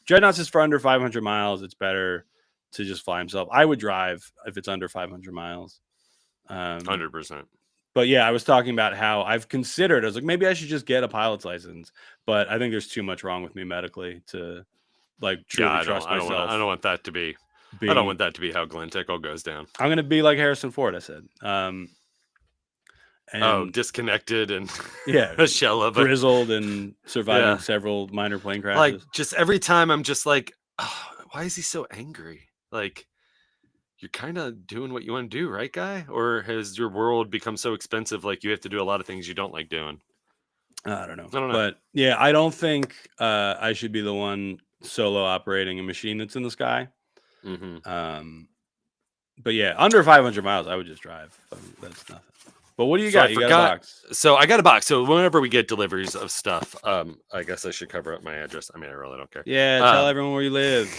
Dreadnoughts is for under 500 miles. It's better to just fly himself. I would drive if it's under 500 miles. 100%. But yeah, I was talking about how I've considered. I was like, maybe I should just get a pilot's license. But I think there's too much wrong with me medically to like truly trust myself. I don't want that to be. I don't want that to be how Glen Tickle goes down. I'm going to be like Harrison Ford, I said. Disconnected and a shell of it. Grizzled and surviving several minor plane crashes. Like just every time I'm just like, oh, why is he so angry? Like you're kind of doing what you want to do, right, guy? Or has your world become so expensive like you have to do a lot of things you don't like doing? I don't know. But yeah, I don't think I should be the one solo operating a machine that's in the sky. But yeah, under 500 miles, I would just drive. That's nothing. But what do you got? You got a box. So I got a box. So whenever we get deliveries of stuff, I guess I should cover up my address. I mean, I really don't care. Yeah, tell everyone where you live.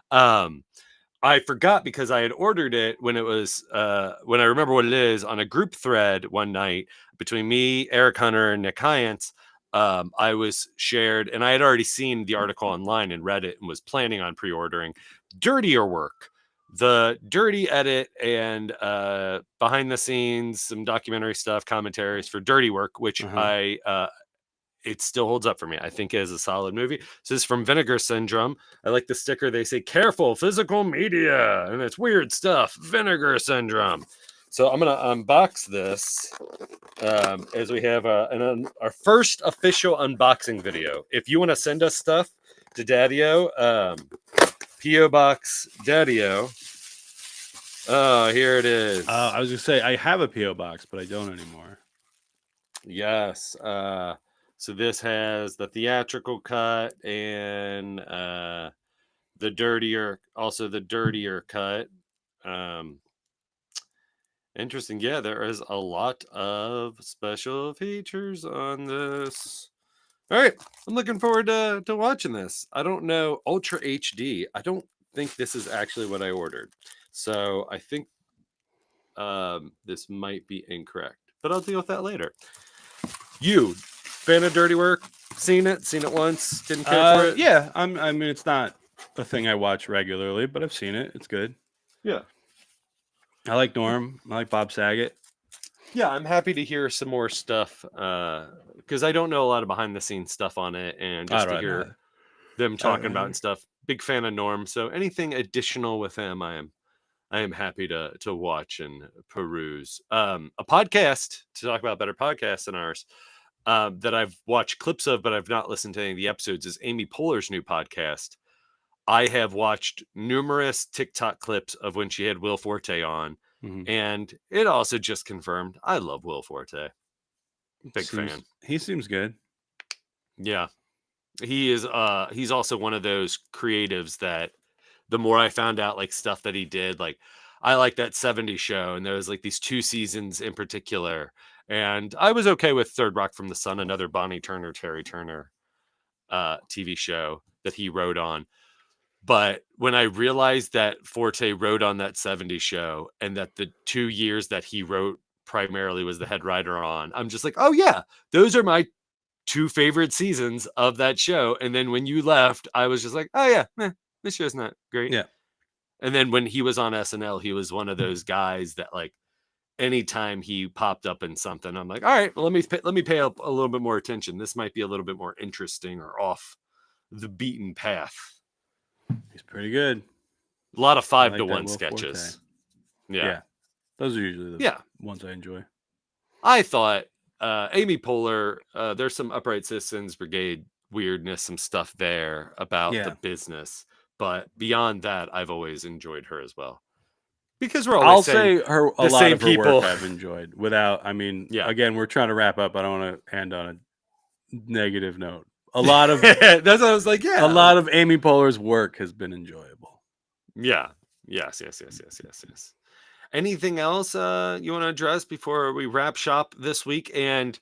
I forgot because I had ordered it when it was when I remember what it is on a group thread one night between me, Eric Hunter, and Nick Hyance. I was shared, and I had already seen the article online and read it and was planning on pre-ordering Dirtier Work, the dirty edit and behind the scenes, some documentary stuff, commentaries for Dirty Work, which it still holds up for me. I think it is a solid movie. So this is from Vinegar Syndrome. I like the sticker. They say, careful, physical media. And it's weird stuff. Vinegar Syndrome. So I'm going to unbox this as we have our first official unboxing video. If you want to send us stuff to Daddio, P.O. Box Daddio. Oh, here it is. I was going to say, I have a P.O. box, but I don't anymore. Yes. So this has the theatrical cut and the dirtier cut. Interesting. Yeah, there is a lot of special features on this. All right. I'm looking forward to watching this. I don't know. Ultra HD. I don't think this is actually what I ordered. So I think this might be incorrect, but I'll deal with that later. You fan of Dirty Work? Seen it once? Didn't care for it? Yeah, I mean, it's not a thing I watch regularly, but I've seen it. It's good. Yeah. I like Norm. I like Bob Saget. Yeah, I'm happy to hear some more stuff because I don't know a lot of behind the scenes stuff on it, and just to hear them talking about and stuff. Big fan of Norm, so anything additional with him, I am happy to watch and peruse. A podcast to talk about better podcasts than ours that I've watched clips of, but I've not listened to any of the episodes, is Amy Poehler's new podcast. I have watched numerous TikTok clips of when she had Will Forte on, and it also just confirmed I love Will Forte. Big fan. He seems good. Yeah. He is he's also one of those creatives that the more I found out like stuff that he did, like I like that 70s show, and there was like these 2 seasons in particular, and I was okay with Third Rock from the Sun, another Bonnie Turner, Terry Turner TV show that he wrote on. But when I realized that Forte wrote on that 70s show, and that the 2 years that he wrote primarily was the head writer on, I'm just like, oh yeah, those are my 2 favorite seasons of that show. And then when you left, I was just like, oh yeah, this show's not great. Yeah. And then when he was on SNL, he was one of those guys that like anytime he popped up in something, I'm like, all right, well, let me pay a little bit more attention. This might be a little bit more interesting or off the beaten path. He's pretty good. A lot of 5 like to 1 Will sketches. Forte. Yeah. Those are usually the ones I enjoy. I thought Amy Poehler, there's some Upright Citizens Brigade weirdness, some stuff there about the business. But beyond that, I've always enjoyed her as well. Because we're always saying a lot of her people work I've enjoyed. Without, I mean, again, we're trying to wrap up. I don't want to end on a negative note. A lot of that's what I was like. Yeah, a lot of Amy Poehler's work has been enjoyable. Yeah. Yes. Anything else you want to address before we wrap shop this week? And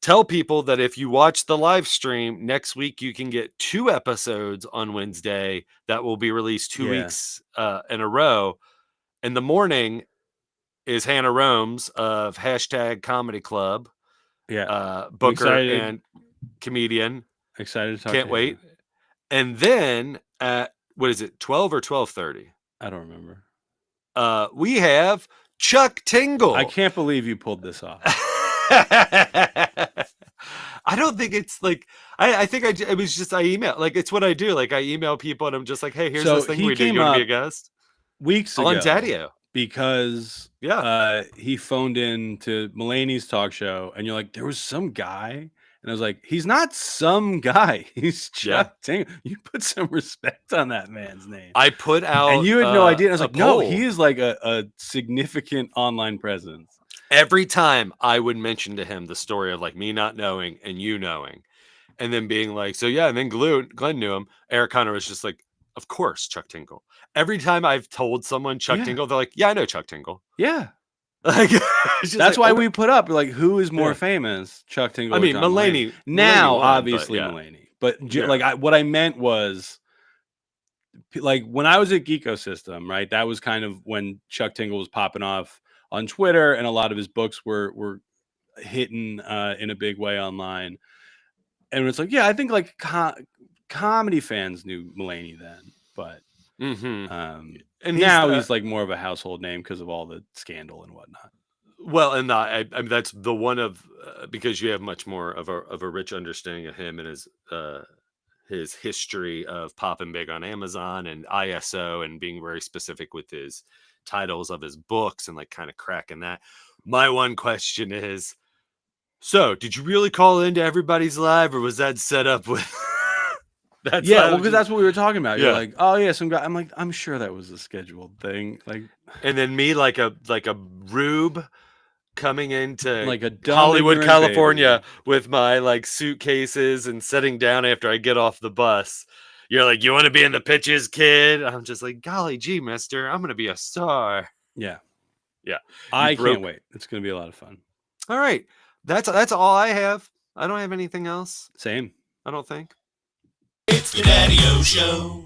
tell people that if you watch the live stream next week, you can get 2 episodes on Wednesday that will be released 2 weeks in a row. And the morning is Hannah Rome's of #Comedy Club. Yeah. Booker and comedian. Excited to talk Can't to wait. And then at, what is it, 12 or 12:30? I don't remember. We have Chuck Tingle. I can't believe you pulled this off. I don't think it's like I think it was just I email, like it's what I do. Like I email people and I'm just like, hey, here's this thing we do. You want to be a guest? Weeks ago on Daddio. Because he phoned in to Mulaney's talk show, and you're like, there was some guy. And I was like, he's not some guy. He's Chuck Tingle. You put some respect on that man's name. I put out, and you had no idea. I was like, no, poll. he is like a significant online presence. Every time I would mention to him the story of like me not knowing and you knowing, and then being like, so yeah, and then Glen knew him. Eric Connor was just like, of course, Chuck Tingle. Every time I've told someone Chuck Tingle, they're like, yeah, I know Chuck Tingle. Yeah. Like, that's why we put up like who is more famous, Chuck Tingle? I mean, Mulaney. Now, obviously, Mulaney. But like, what I meant was, like, when I was at Geekosystem, right? That was kind of when Chuck Tingle was popping off on Twitter, and a lot of his books were hitting in a big way online. And it's like, yeah, I think like comedy fans knew Mulaney then, but And Now he's like more of a household name because of all the scandal and whatnot. well, and I mean, that's the one of because you have much more of a rich understanding of him and his history of popping big on Amazon and ISO and being very specific with his titles of his books and like kind of cracking that. My one question is, so did you really call into Everybody's Live, or was that set up with? That's Yeah, well, because that's what we were talking about. You're Yeah. like, oh yeah, some guy. I'm like, I'm sure that was a scheduled thing. Like, and then me like a rube coming into like a dumb, Hollywood, ignorant California baby. with my like suitcases and sitting down after I get off the bus. You're like, you want to be in the pitches, kid? I'm just like, golly gee, mister, I'm gonna be a star. Yeah. Yeah. I broke- can't wait. It's gonna be a lot of fun. All right. That's all I have. I don't have anything else. Same. I don't think. It's the Daddio Show.